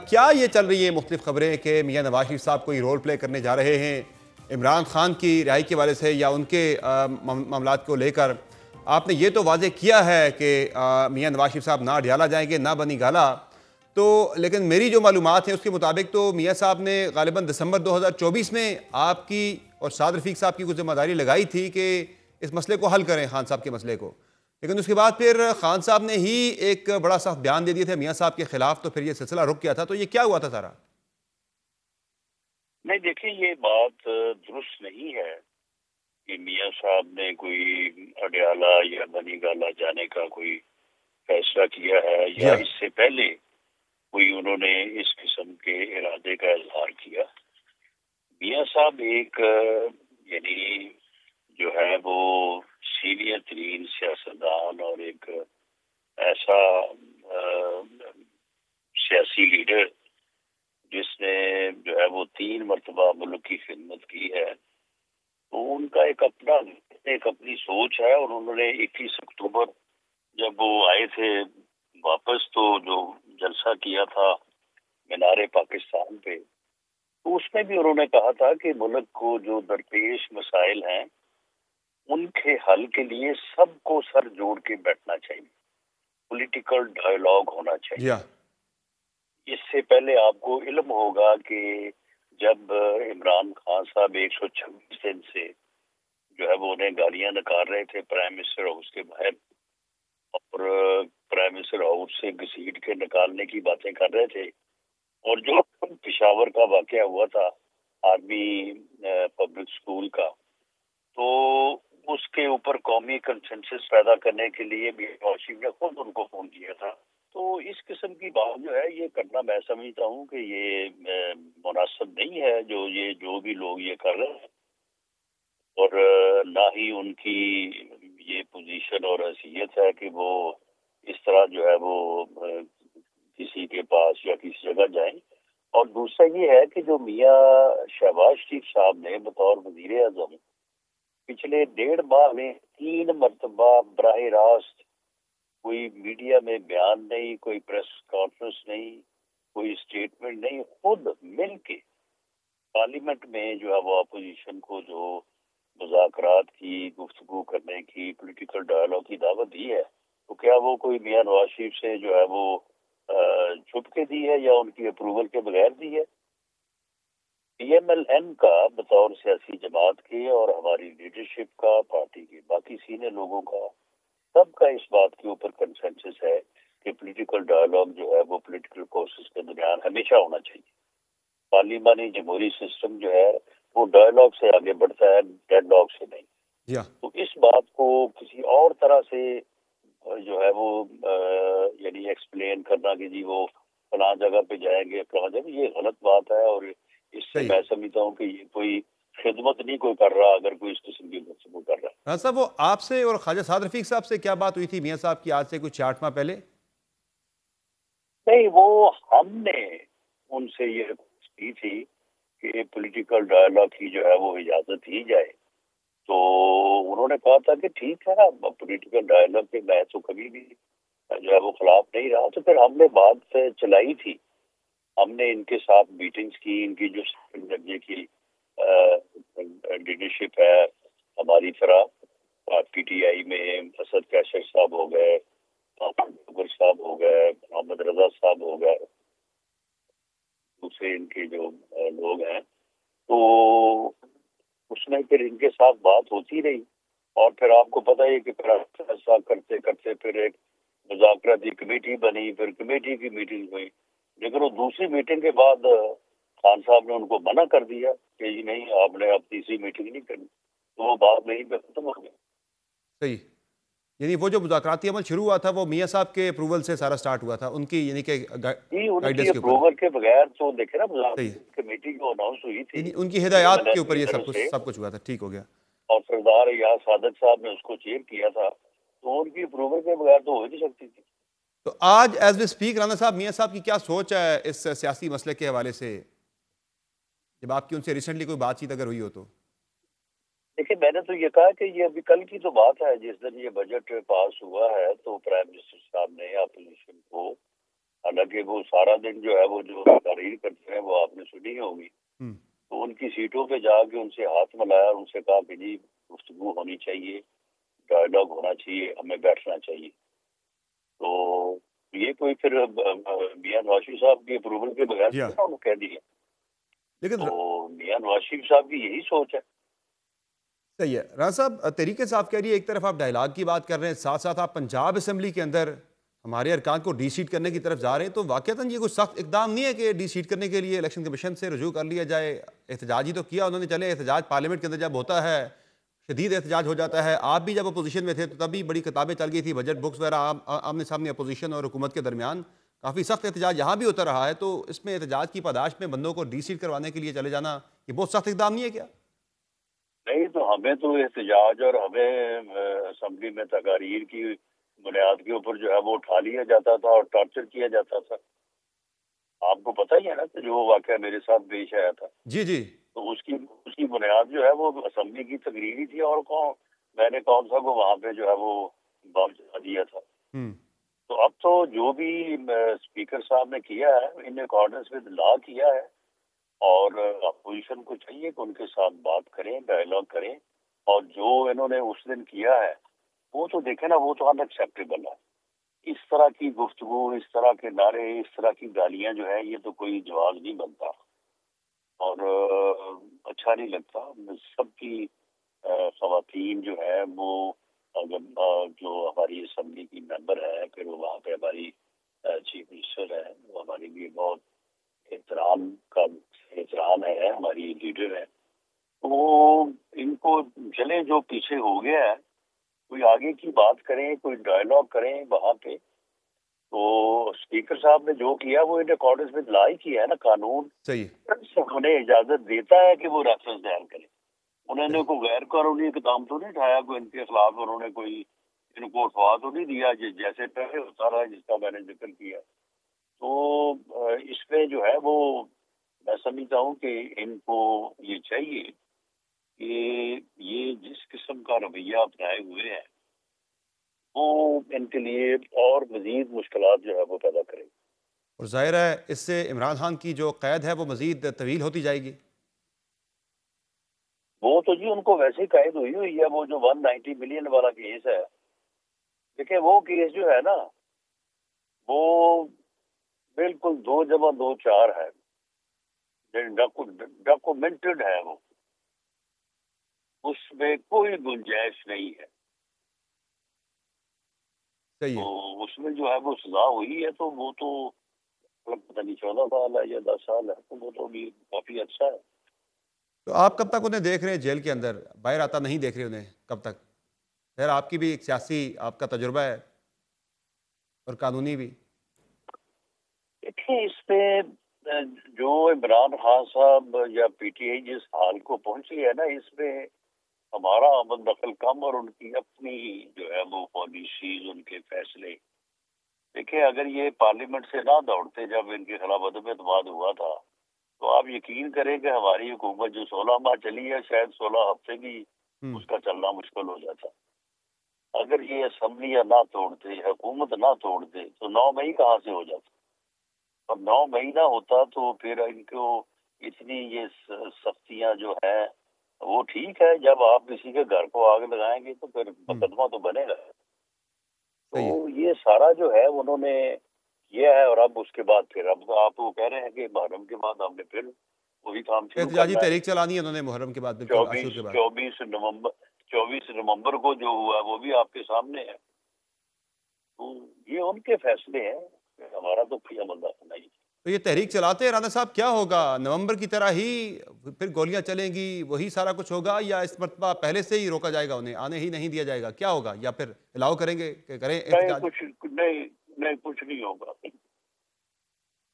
क्या ये चल रही है मुख्तलिफ खबरें कि मियाँ नवाज शरीफ साहब कोई रोल प्ले करने जा रहे हैं इमरान खान की रिहाई के वाले से या उनके मामलात को लेकर? आपने ये तो वाज़ेह किया है कि मियाँ नवाज शरीफ साहब ना अडयाला जाएंगे ना बनी गाला, तो लेकिन मेरी जो मालूमात हैं उसके मुताबिक तो मियाँ साहब ने गालिबन दिसंबर 2024 में आपकी और साद रफीक साहब की कुछ जिम्मेदारी लगाई थी कि इस मसले को हल करें, खान साहब के मसले को, लेकिन उसके बाद फिर खान साहब ने ही एक बड़ा सख्त बयान दे दिए थे मियाँ साहब के खिलाफ, तो फिर ये सिलसिला रुक गया था। तो ये क्या हुआ था सारा? नहीं, देखिए, ये बात दुरुस्त नहीं है कि मियाँ साहब ने कोई अडयाला या बनी गाला जाने का कोई फैसला किया है या इससे पहले कोई उन्होंने इस किस्म के इरादे का इजहार किया। मियाँ साहब एक यानी जो है वो सीनियर तरीन सियासतदान और एक ऐसा सियासी लीडर जिसने जो है वो 3 मरतबा मुल्क की खिदमत की है, तो उनका एक अपनी सोच है। और उन्होंने 21 अक्टूबर जब वो आए थे वापस, तो जो जलसा किया था मीनारे पाकिस्तान पे, तो उसमें भी उन्होंने कहा था कि मुल्क को जो दरपेश मसाइल हैं उनके हल के लिए सबको सर जोड़ के बैठना चाहिए, पॉलिटिकल डायलॉग होना चाहिए। जी हाँ। इससे पहले आपको इल्म होगा कि जब इमरान खान साहब 126 दिन से जो है वो उन्हें गालियां निकाल रहे थे प्राइम मिनिस्टर हाउस के बाहर, और प्राइम मिनिस्टर हाउस से घसीट के निकालने की बातें कर रहे थे, और जो पेशावर का वाकया हुआ था आर्मी पब्लिक स्कूल का, तो उसके ऊपर कौमी कंसेंसस पैदा करने के लिए भी वाशिफ ने खुद उनको फोन किया था। तो इस किस्म की बात जो है ये करना, मैं समझता हूँ कि ये मुनासिब नहीं है जो भी लोग ये कर रहे हैं, और ना ही उनकी ये पोजीशन और हैसियत है कि वो इस तरह जो है वो किसी के पास या किसी जगह जाएं। और दूसरा ये है कि जो मियां शहबाज शरीफ साहब ने बतौर वजीर आजम पिछले 1.5 माह में 3 मरतबा बराह रास्त कोई मीडिया में बयान नहीं, कोई प्रेस कॉन्फ्रेंस नहीं, कोई स्टेटमेंट नहीं, खुद मिल के पार्लियामेंट में जो है वो अपोजिशन को जो मुज़ाकरात की, गुफ्तगू करने की, पॉलिटिकल डायलॉग की दावत दी है, तो क्या वो कोई मियां नवाज शरीफ से जो है वो छुप के दी है या उनकी अप्रूवल के बगैर दी है? PMLN का बतौर सियासी जमात के और हमारी लीडरशिप का, पार्टी के बाकी सीनियर लोगों का, सबका इस बात के ऊपर कंसेंसस है कि पॉलिटिकल डायलॉग जो है वो पॉलिटिकल प्रोसेस के दरमियान हमेशा होना चाहिए। पार्लियामानी जमहूरी सिस्टम जो है वो डायलॉग से आगे बढ़ता है, डेडलॉग से नहीं। जी हाँ। तो इस बात को किसी और तरह से जो है वो यानी एक्सप्लेन करना कि जी वो फलां जगह पे जाएंगे, फलां जगह, ये गलत बात है। और इससे सही। मैं समझता हूँ कि ये कोई खिदमत नहीं कोई कर रहा अगर कोई इस किस्म की गुफ्तगू कर रहा है। राना साहब, वो आपसे और ख्वाजा साद रफीक साहब से क्या बात हुई थी मियां साहब की आज से कुछ 8 माह पहले? नहीं, वो हमने उनसे ये रिक्वेस्ट की थी कि पॉलिटिकल डायलॉग की जो है वो इजाजत दी जाए, तो उन्होंने कहा था कि ठीक है, पॉलिटिकल डायलॉग के मैं तो कभी भी जो है वो खिलाफ नहीं रहा। तो फिर हमने बात चलाई थी, हमने इनके साथ मीटिंग्स की, इनकी जो दर्जे की लीडरशिप है हमारी तरह, PTI में असद कैसर साहब हो गए, साहब हो गए, मोहम्मद रजा साहब हो गए, दूसरे इनके जो लोग हैं, तो उसमें फिर इनके साथ बात होती रही। और फिर आपको पता है कि फिर ऐसा करते करते फिर एक मुज़ाकराती कमेटी बनी, फिर कमेटी की मीटिंग हुई, लेकिन वो दूसरी मीटिंग के बाद खान साहब ने उनको मना कर दिया कि जी नहीं, आपने अब तीसरी मीटिंग नहीं करनी, तो वो बात नहीं पे खत्म हो गई। सही। यानी वो जो मुज़ाकराती अमल शुरू हुआ था वो मियां साहब के अप्रूवल से सारा स्टार्ट हुआ था, उनकी यानी कि जी, उनकी गाइडेंस के ऊपर। अप्रूवल के बगैर तो देखे ना, सही। मुज़ाकराती कमेटी जो अनाउंस हुई थी, यानी उनकी हिदायत के ऊपर ये तरफ से, सब कुछ हुआ था। ठीक हो गया। और सरदार याद सादक साहब ने उसको चेयर किया था, तो उनकी अप्रूवल के बगैर तो हो ही नहीं सकती थी। तो आज एज वी स्पीक राना साहब, मियां साहब की क्या सोच है इस सियासी मसले के हवाले से, जब आपकी उनसे रिसेंटली कोई बातचीत अगर हुई हो तो? देखिए, मैंने तो ये कहा कि ये अभी कल की तो बात है, जिस दिन ये बजट पास हुआ है तो प्राइम मिनिस्टर साहब ने अपोजिशन को, हालांकि वो सारा दिन जो है वो जो तहरीर करते हैं वो आपने सुनी होगी, तो उनकी सीटों पे जाके उनसे हाथ मिलाया, उनसे कहा कि जी गुफ्तगू होनी चाहिए, डायलॉग होना चाहिए, हमें बैठना चाहिए। तो ये कोई फिर मियां नवाज शरीफ साहब की अप्रूवल के बगैर उन्होंने कह दिया, लेकिन तो मियां नवाज शरीफ साहब की यही सोच है। सही है। राना साहब, तरीके से आप कह रही है, एक तरफ आप डायलॉग की बात कर रहे हैं, साथ साथ आप पंजाब असम्बली के अंदर हमारे अरकान को डी-सीट करने की तरफ जा रहे हैं, तो वाकईतन ये कोई सख्त इकदाम नहीं है कि डी-सीट करने के लिए इलेक्शन कमीशन से रजू कर लिया जाए? एहतजाज ही तो किया उन्होंने। चले, एहतजाज पार्लियामेंट के अंदर जब होता है, शदीद एहतजाज हो जाता है। आप भी जब अपोजिशन में थे तो तभी बड़ी किताबें चल गई थी, बजट बुक्स वगैरह आमने सामने अपोजिशन और हुकूमत के दरमियान काफ़ी सख्त एहतजाज यहाँ भी होता रहा है। तो इसमें एहतजाज की पादाश में बंदों को डी-सीट करवाने के लिए चले जाना, ये बहुत सख्त इकदाम नहीं है क्या? नहीं, तो हमें तो एहतजाज और हमें असम्बली में तकारीर की बुनियाद के ऊपर जो है वो उठा लिया जाता था और टॉर्चर किया जाता था। आपको पता ही है ना कि जो वाकया मेरे साथ पेश आया था। जी जी। तो उसकी बुनियाद जो है वो असम्बली की तकरीर ही थी, और मैंने कौन सा को वहाँ पे जो है वो बम चला दिया था। तो अब तो जो भी स्पीकर साहब ने किया है इन अकॉर्डेंस विद लॉ किया है, और अपोजिशन को चाहिए कि उनके साथ बात करें, डायलॉग करें, और जो इन्होंने उस दिन किया है वो तो देखे ना, वो तो अनएक्सेप्टेबल है। इस तरह की गुफ्तगू, इस तरह के नारे, इस तरह की गालियां जो है, ये तो कोई जवाब नहीं बनता और अच्छा नहीं लगता। सबकी खवातीन जो है वो जो हमारी असम्बली की मेंबर है, फिर वो वहाँ पे हमारी चीफ मिनिस्टर है, वो हमारे लिए बहुत एहतराम है, हमारी लीडर है। तो इनको चले जो पीछे हो गया है, कोई आगे की बात करें, कोई डायलॉग करें वहाँ पे। तो स्पीकर साहब ने जो किया वो इन अकॉर्डेंस में ला ही किया है ना, कानून सही उन्हें इजाजत देता है कि वो रेफरेंस दायर करें। उन्होंने कोई गैर कानूनी इकदाम तो नहीं उठाया, कोई इनके खिलाफ उन्होंने कोई इनको अफवाह तो नहीं दिया जैसे पहले होता रहा, जिसका मैंने जिक्र किया। तो इसमें जो है वो मैं समझता हूँ कि इनको ये चाहिए कि ये जिस किस्म का रवैया अपनाए हुए हैं वो इनके लिए और मजीद मुश्किलात जो है वो पैदा करेगी। और जाहिर है इससे इमरान खान की जो कैद है वो मजीद तवील होती जाएगी। वो तो जी उनको वैसे ही कैद हुई है। वो जो 190 मिलियन वाला केस है, देखिए वो केस जो है ना, वो बिल्कुल 2 जमा 2 4 है, डॉक्यूमेंटेड है वो, उसमें कोई गुंजाइश नहीं है। सही तो है। उसमें जो है वो सजा हुई है, तो वो तो पता नहीं 14 साल है या 10 साल है, तो वो तो भी काफी अच्छा है। तो आप कब तक उन्हें देख रहे हैं जेल के अंदर, बाहर आता नहीं देख रहे उन्हें कब तक? खैर आपकी भी एक सियासी आपका तजुर्बा है और कानूनी भी। देखिए इसमें जो इमरान खान साहब या पीटीआई जिस हाल को पहुंची है ना, इसमें हमारा आमद दखल कम और उनकी अपनी जो है वो पॉलिसीज, उनके फैसले। देखिए अगर ये पार्लियामेंट से ना दौड़ते जब इनके खिलाफ अदम एतमाद हुआ था, तो आप यकीन करें कि हमारी हुकूमत जो 16 माह चली है, शायद 16 हफ्ते भी उसका चलना मुश्किल हो जाता। अगर ये असम्बलियां ना तोड़ते, हुकूमत ना तोड़ते, तो 9 मई कहाँ से हो जाता? और 9 मई ना होता तो फिर इनको इतनी ये सख्तियां जो है वो ठीक है। जब आप किसी के घर को आग लगाएंगे तो फिर मुकदमा तो बनेगा। सही है। तो ये सारा जो है उन्होंने किया है, और अब उसके बाद फिर अब आप वो कह रहे हैं कि मुहर्रम के बाद हमने फिर वही काम शुरू एहतजाजी करना है। तहरीक चलानी है उन्होंने मुहर्रम के बाद, बिल्कुल आशूर के बाद। 24 नवंबर को जो हुआ वो भी आपके सामने है। तो ये उनके फैसले हैं, हमारा तो कोई अमल नहीं। तो ये तहरीक चलाते हैं राना साहब, क्या होगा? नवंबर की तरह ही फिर गोलियां चलेंगी, वही सारा कुछ होगा, या इस मरतबा पहले से ही रोका जाएगा, उन्हें आने ही नहीं दिया जाएगा? क्या होगा? या फिर अलाउ करेंगे कि करें नहीं एहतजाज? कुछ नहीं होगा।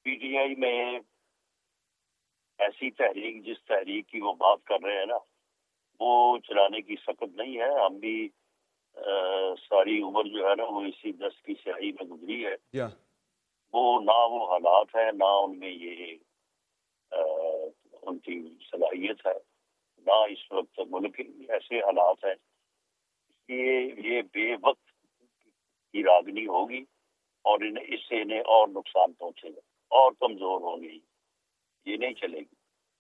पीटीआई में ऐसी तहरीक, जिस तहरीक की वो बात कर रहे हैं ना, वो चलाने की सकत नहीं है। हम भी सारी उम्र जो है ना वो इसी दस्त की स्याही में गुजरी है। वो ना वो हालात है, ना उनमें ये उनकी सलाहियत है, ना इस वक्त मुल्क के ऐसे हालात हैं। ये बेवक्त की रागनी होगी और इससे इन्हें और नुकसान पहुंचेगा और कमजोर होंगे, ये नहीं चलेगी।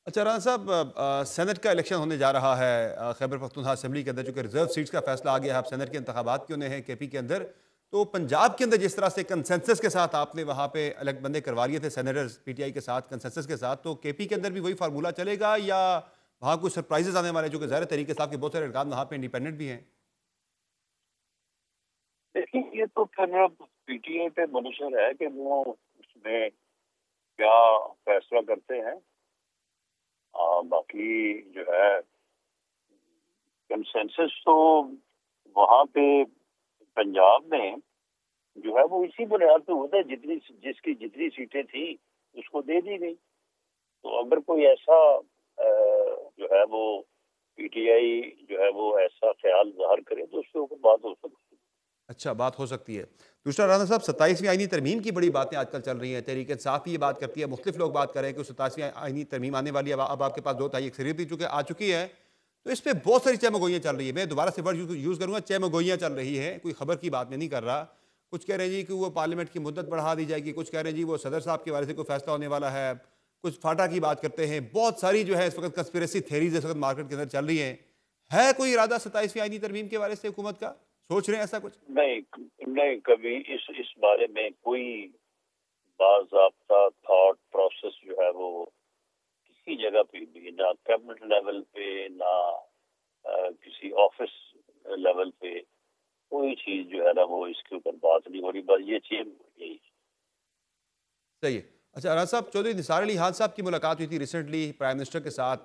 अच्छा राना साहब, सेनेट का इलेक्शन होने जा रहा है खैबर पख्तूनख्वा असेंबली के अंदर, चूंकि रिजर्व सीट्स का फैसला आ गया है, आप सेनेट के इंतखाबात क्यों नहीं हैं केपी के अंदर, तो पंजाब के अंदर जिस तरह से कंसेंसस के साथ आपने वहाँ पे अलग बंदे करवा लिए थे सेनेटर्स पीटीआई के साथ कंसेंसस के साथ, तो केपी के अंदर भी वही फार्मूला चलेगा या वहाँ कुछ सरप्राइजेस आने वाले, जो कि ज़ाहिर तरीके से आपके बहुत सारे अरकान वहाँ पे इंडिपेंडेंट भी हैं? देखिए ये तो फिर पीटीआई पे मुनशर है कि वो उसमें क्या फैसला करते हैं। बाकी जो है कंसेंसस तो वहाँ पे पंजाब में जो है वो इसी बुनियाद पे होता है, जिसकी जितनी सीटें थी उसको दे दी गई। तो अगर कोई ऐसा जो है वो पीटीआई जो है वो ऐसा ख्याल जाहिर करे तो उसके ऊपर बात हो सकती है। अच्छा, बात हो सकती है। दूसरा राना साहब, 27वीं आईनी तरमीम की बड़ी बातें आजकल चल रही हैं, तहरीक इंसाफ ये बात करती है, मुख्तलिफ लोग बात कर रहे हैं कि 27वीं आईनी तरमीम आने वाली है। अब आपके पास 2 तिहाई अक्सरियत भी चूंकि आ चुकी है, तो इस पर बहुत सारी चमगोइयाँ चल रही है। मैं दोबारा से वर्ड यूज़ करूँगा, चमगोइयाँ चल रही है, कोई खबर की बात में नहीं कर रहा। कुछ कह रहे हैं जी कि वो पार्लियामेंट की मुद्दत बढ़ा दी जाएगी, कुछ कह रहे हैं जी वो सदर साहब के बारे से कोई फैसला होने वाला है, कुछ फाटा की बात करते हैं, बहुत सारी जो है इस वक्त कंस्पिरेसी थेरीज इस वक्त मार्केट के अंदर चल रही हैं। है कोई इरादा 27वीं आईनी तरमीम के बारे से हुकूमत का? सोच रहे हैं ऐसा कुछ? नहीं, नहीं, कभी इस बारे में कोई बाज़ाब्ता थॉट प्रोसेस जो है वो किसी जगह पे भी, ना कैबिनेट लेवल पे, ना किसी ऑफिस लेवल पे कोई चीज जो है ना वो इसके ऊपर बात नहीं हो रही। बस ये चीज यही। सही है। अच्छा राना साहब, चौधरी निसार अली खान साहब की मुलाकात हुई थी रिसेंटली प्राइम मिनिस्टर के साथ,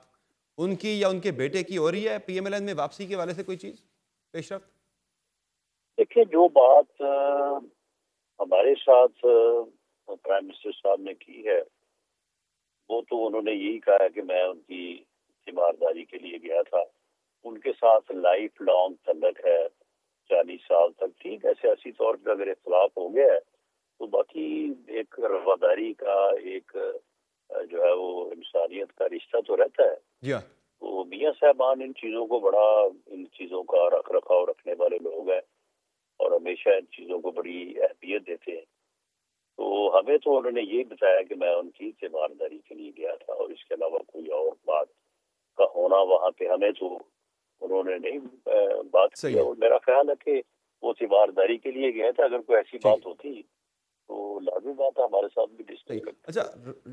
उनकी या उनके बेटे की हो रही है पीएमएलएन में वापसी के वाले से कोई चीज पेशरफ? देखिए, जो बात हमारे साथ प्राइम मिनिस्टर साहब ने की है वो तो उन्होंने यही कहा है कि मैं उनकी तीमारदारी के लिए गया था। उनके साथ लाइफ लॉन्ग तल्लक है, 40 साल तक। ठीक है, सियासी तौर पर अगर इख्तलाफ हो गया है तो बाकी एक रवादारी का, एक जो है वो इंसानियत का रिश्ता तो रहता है। जी हाँ। तो मियां साहबान इन चीज़ों को बड़ा, इन चीज़ों का रख रखाव रखने वाले लोग हैं और हमेशा इन चीज़ों को बड़ी अहमियत देते हैं। तो हमें तो उन्होंने ये बताया कि मैं उनकी तीमारदारी के लिए गया था और इसके अलावा कोई और बात का होना वहाँ पे हमें तो उन्होंने नहीं बात सही की। है। और मेरा ख्याल है कि वो तीमारदारी के लिए गया था। अगर कोई ऐसी ठीक। बात होती तो लाजमी बात है हमारे साथ भी सही। डिस्कस करते। अच्छा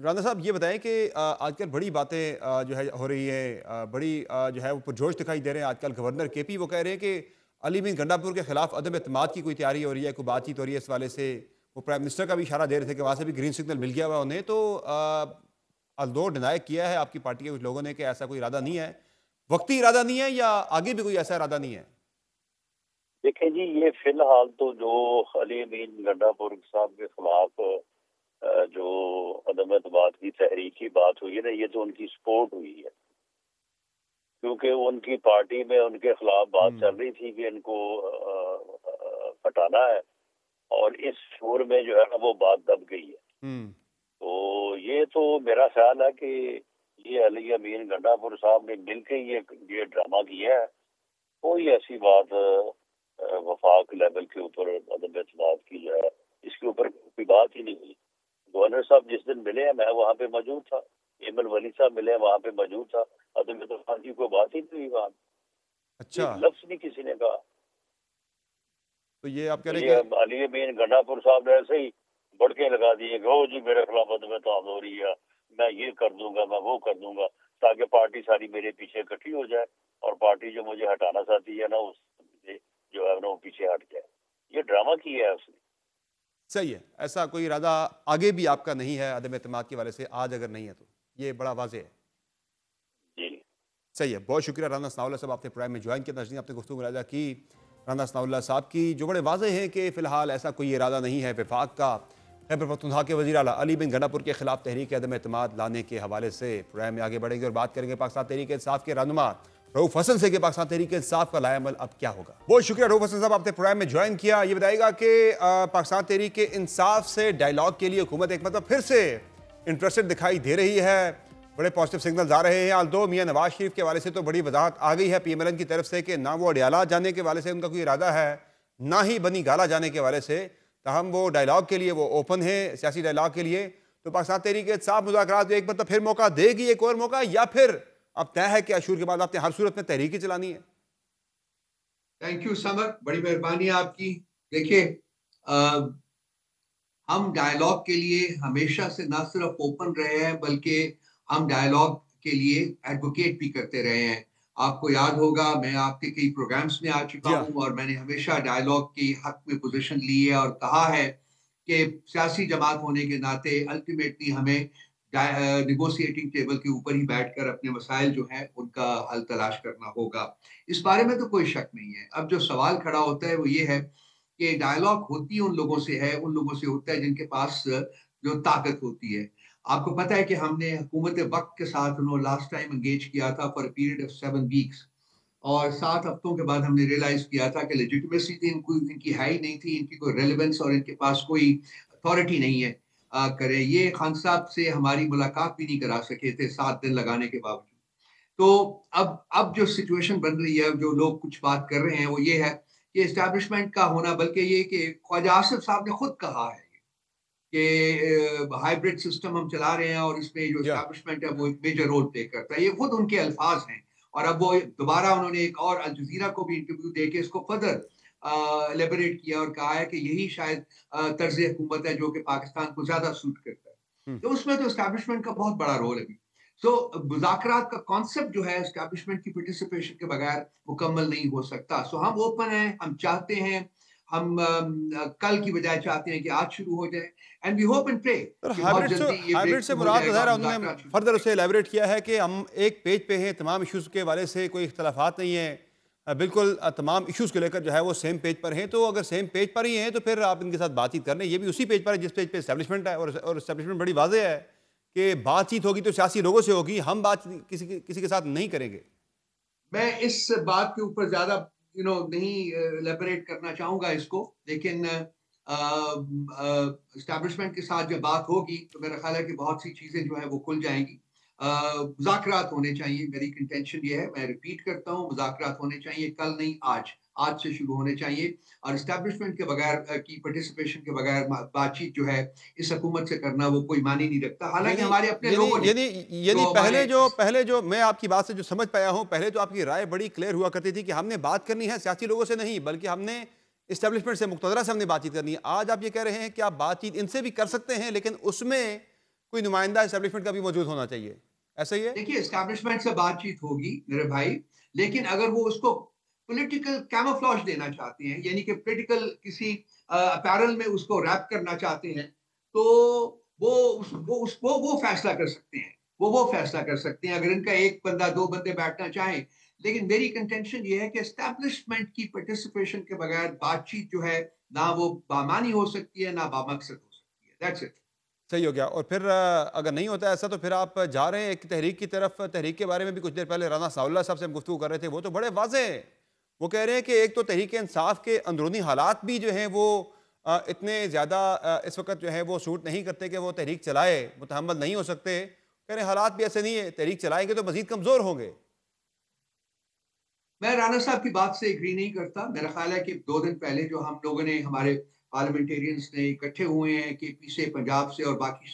राना साहब, ये बताएं कि आजकल बड़ी बातें जो है हो रही है, बड़ी जो है वो पुरजोश दिखाई दे रहे हैं आजकल। गवर्नर केपी वो कह रहे हैं कि अली बिन गंडापुर के खिलाफ अदम एतमाद की कोई तैयारी हो रही है, कोई बातचीत हो रही है इस वाले से। वो प्राइम मिनिस्टर का भी इशारा दे रहे थे कि वहाँ से भी ग्रीन सिग्नल मिल गया हुआ उन्हें। तो अल्दो डिनाई किया है आपकी पार्टी के कुछ लोगों ने कि ऐसा कोई इरादा नहीं है, वक्ती इरादा नहीं है, या आगे भी कोई ऐसा इरादा नहीं है? देखें जी, ये फिलहाल तो जो अली बिन गंडापुर साहब के खिलाफ जो अदम एतमाद की तहरीक की बात हुई है ना, ये तो उनकी सपोर्ट हुई है, क्योंकि उनकी पार्टी में उनके खिलाफ बात चल रही थी कि इनको हटाना है और इस शोर में जो है ना वो बात दब गई है। तो ये तो मेरा ख्याल है कि ये अली अमीन गंडापुर साहब ने मिलकर ये ड्रामा किया है। कोई ऐसी बात वफाक लेवल के ऊपर अदम एतमाद की जो है इसके ऊपर कोई बात ही नहीं हुई। गवर्नर साहब जिस दिन मिले हैं मैं वहाँ पे मौजूद था, एमएल वली साहब मिले वहाँ पे मौजूद था, अदम एतमाद की कोई बात ही नहीं हुई वहाँ। अच्छा, लफ्ज नहीं किसी ने कहा। तो ये आप कह तो रहे ये हैं कि अली अमीन गंडापुर साहब ने ऐसे ही बढ़के लगा दिए कि ओ जी मेरे खिलाफ अदम एतमाद हो रही है, मैं ये कर दूंगा, मैं वो कर दूंगा, ताकि पार्टी सारी मेरे पीछे इकट्ठी हो जाए और पार्टी जो मुझे हटाना चाहती है ना उससे जो है ना वो पीछे हट जाए। ये ड्रामा किया है उसने। सही है, ऐसा कोई इरादा आगे भी आपका नहीं है अदम एतमाद के वाले से, आज अगर नहीं है तो ये बड़ा वाज़े है। जी सही है, बहुत शुक्रिया राना सनाउल्लाह साहब, आपने प्राइम में ज्वाइन किया, नजनी आपने गुफ्तगू मुलाहिजा की राना सनाउल्लाह साहब की, जो बड़े वाज़े हैं कि फ़िलहाल ऐसा कोई इरादा नहीं है वफाक का। खैबर पख्तूनख्वा के वज़ीर आला अली बिन गंडापुर के खिलाफ तहरीक अदम एतमाद लाने के हवाले से प्रोग्राम में आगे बढ़ेंगे और बात करेंगे पाकिस्तान तहरीक इंसाफ के रहनुमा रऊफ हसन से कि पाकिस्तान तहरीक इंसाफ का लाएमल अब क्या होगा। बहुत शुक्रिया रऊफ हसन साहब, आपने प्रोग्राम में ज्वाइन किया। ये बताइएगा कि पाकिस्तान तहरीक इंसाफ से डायलॉग के लिए हुकूमत एक मतलब फिर से इंटरेस्टेड दिखाई दे रही है, बड़े पॉजिटिव सिग्नल्स आ रहे हैं। आल्दो मियां नवाज शरीफ के हवाले से तो बड़ी वजाहत आ गई है पीएमएलएन की तरफ से कि ना वो अडियाला जाने के हवाले से उनका कोई इरादा है, ना ही बनी गाला जाने के हवाले से, ताहम वो डायलॉग के लिए वो ओपन है, सियासी डायलॉग के लिए। तो पाकिस्तान तहरीक इंसाफ मुज़ाकरात एक मतलब फिर मौका देगी, एक और मौका, या फिर अब तय है कि अशूर के बाद आपने हर सूरत में तहरीक ही चलानी है? थैंक यू समर, बड़ी मेहरबानी आपकी। देखिए, हम डायलॉग के लिए हमेशा से ना सिर्फ ओपन रहे हैं बल्कि हम डायलॉग के लिए एडवोकेट भी करते रहे हैं। आपको याद होगा मैं आपके कई प्रोग्राम्स में आ चुका हूं और मैंने हमेशा डायलॉग के हक में पोजीशन ली है और कहा है कि सियासी जमात होने के नाते अल्टीमेटली हमें निगोशिएटिंग टेबल के ऊपर ही बैठकर अपने मसाइल जो है उनका हल तलाश करना होगा। इस बारे में तो कोई शक नहीं है। अब जो सवाल खड़ा होता है वो ये है कि डायलॉग होती उन लोगों से है, उन लोगों से होता है जिनके पास जो ताकत होती है। आपको पता है कि हमने हुकूमत वक्त के साथ उन्होंने लास्ट टाइम एंगेज किया था for a period of 7 weeks और 7 हफ्तों के बाद हमने रियलाइज किया था कि लेजिटिमेसी थी इनकी है ही नहीं थी, इनकी कोई रेलेवेंस और इनके पास कोई अथॉरिटी नहीं है करें। ये खान साहब से हमारी मुलाकात भी नहीं करा सके थे 7 दिन लगाने के बावजूद। तो अब जो सिचुएशन बन रही है, जो लोग कुछ बात कर रहे हैं वो ये है कि एस्टैब्लिशमेंट का होना, बल्कि ये कि ख्वाजा आसिफ साहब ने खुद कहा है कि हाइब्रिड सिस्टम हम चला रहे हैं और इसमें जो एस्टैब्लिशमेंट है वो एक मेजर रोल प्ले करता है। ये खुद उनके अल्फाज हैं और अब वो दोबारा उन्होंने एक और अल जज़ीरा को भी इंटरव्यू दे के इसको फर्दर एलेबोरेट किया और कहा है कि यही शायद तर्ज हुकूमत है जो कि पाकिस्तान को ज्यादा सूट करता है। तो उसमें तो एस्टैब्लिशमेंट का बहुत बड़ा रोल है अभी। सो मुज़ाकरात का कॉन्सेप्ट जो है एस्टैब्लिशमेंट की पार्टिसिपेशन के बगैर मुकम्मल नहीं हो सकता। सो हम ओपन हैं, हम चाहते हैं, हम कल की बजाय चाहते हैं कि आज शुरू हो जाए and we hope and pray कि बहुत जल्दी ये हाइब्रिड से breakthrough हो मुराद जाएगा, ज़ाहिर है उन्होंने मुज़ाकरात शुरू फर्दर हो उसे एलेबरेट किया है कि हम एक पेज पे हैं, तमाम इश्यूज के हवाले से कोई इख्तलाफात नहीं है, बिल्कुल तमाम इश्यूज को लेकर जो है वो सेम पेज पर हैं। तो अगर सेम पेज पर ही हैं तो फिर आप इनके साथ बातचीत कर लें। ये भी उसी पेज पर है जिस पेज पे इस्टेब्लिशमेंट है और इस्टेब्लिशमेंट बड़ी वाज़ेह है कि बातचीत होगी तो सियासी लोगों से होगी, हम बात किसी के साथ नहीं करेंगे। मैं इस बात के ऊपर ज्यादा नहीं एलेबोरेट करना चाहूंगा इसको, लेकिन एस्टैब्लिशमेंट के साथ जब बात होगी तो मेरा ख्याल है कि बहुत सी चीजें जो है वो खुल जाएंगी। मुज़ाकरात होने चाहिए, मेरी कंटेंशन ये है, मैं रिपीट करता हूँ, मुज़ाकरात होने चाहिए, कल नहीं आज से शुरू होने चाहिए और एस्टैब्लिशमेंट के बगैर की पार्टिसिपेशन के बगैर बातचीत जो है इस हुकूमत से करना वो कोई मानी नहीं रखता। हालांकि हमारे अपने लोगों ने यानी पहले जो मैं आपकी बात से जो समझ पाया हूं, पहले तो आपकी राय बड़ी क्लियर हुआ करती थी कि हमने बात करनी है सियासी लोगों से नहीं, बल्कि हमने इस्टेब्लिशमेंट से, मुक्तदरा से हमने बातचीत करनी है। आज आप ये कह रहे हैं कि आप बातचीत इनसे भी कर सकते हैं, लेकिन उसमें कोई नुमाइंदा इस्टेब्लिशमेंट का भी मौजूद होना चाहिए, ऐसा ही है? देखिए, एस्टैब्लिशमेंट से बातचीत होगी मेरे भाई, लेकिन अगर वो उसको पॉलिटिकल कैमोफ्लेज देना चाहते हैं, यानी कि पॉलिटिकल किसी अपैरल में उसको रैप करना चाहते हैं, तो वो फैसला कर सकते हैं। वो फैसला कर सकते हैं अगर इनका एक बंदा, दो बंदे बैठना चाहें। लेकिन मेरी कंटेंशन ये है कि एस्टैब्लिशमेंट की पार्टिसिपेशन के बगैर बातचीत जो है ना वो बामानी हो सकती है, ना बामकसद हो सकती है। That's it. सही हो गया। और फिर अगर नहीं होता ऐसा तो फिर आप जा रहे हैं एक तहरीक की तरफ। तहरीक के बारे में भी कुछ देर पहले राना साउल्ला साहब से हम गुफ्तगू कर रहे थे, वो तो बड़े वाज़ेह हैं। वो कह रहे हैं कि एक तो तहरीक इंसाफ के अंदरूनी हालात भी जो हैं वो इतने ज़्यादा इस वक्त जो है वो सूट नहीं करते कि वो तहरीक चलाए, मुतहम्मल नहीं हो सकते। कह रहे हैं हालात भी ऐसे नहीं है, तहरीक चलाएंगे तो मजीद कमज़ोर होंगे। मैं राणा साहब की बात से एग्री नहीं करता। मेरा ख्याल है कि 2 दिन पहले जो हम लोगों ने, हमारे पार्लियामेंटेरियंस ने इकट्ठे हुए हैं केपी से, पंजाब से और बाकी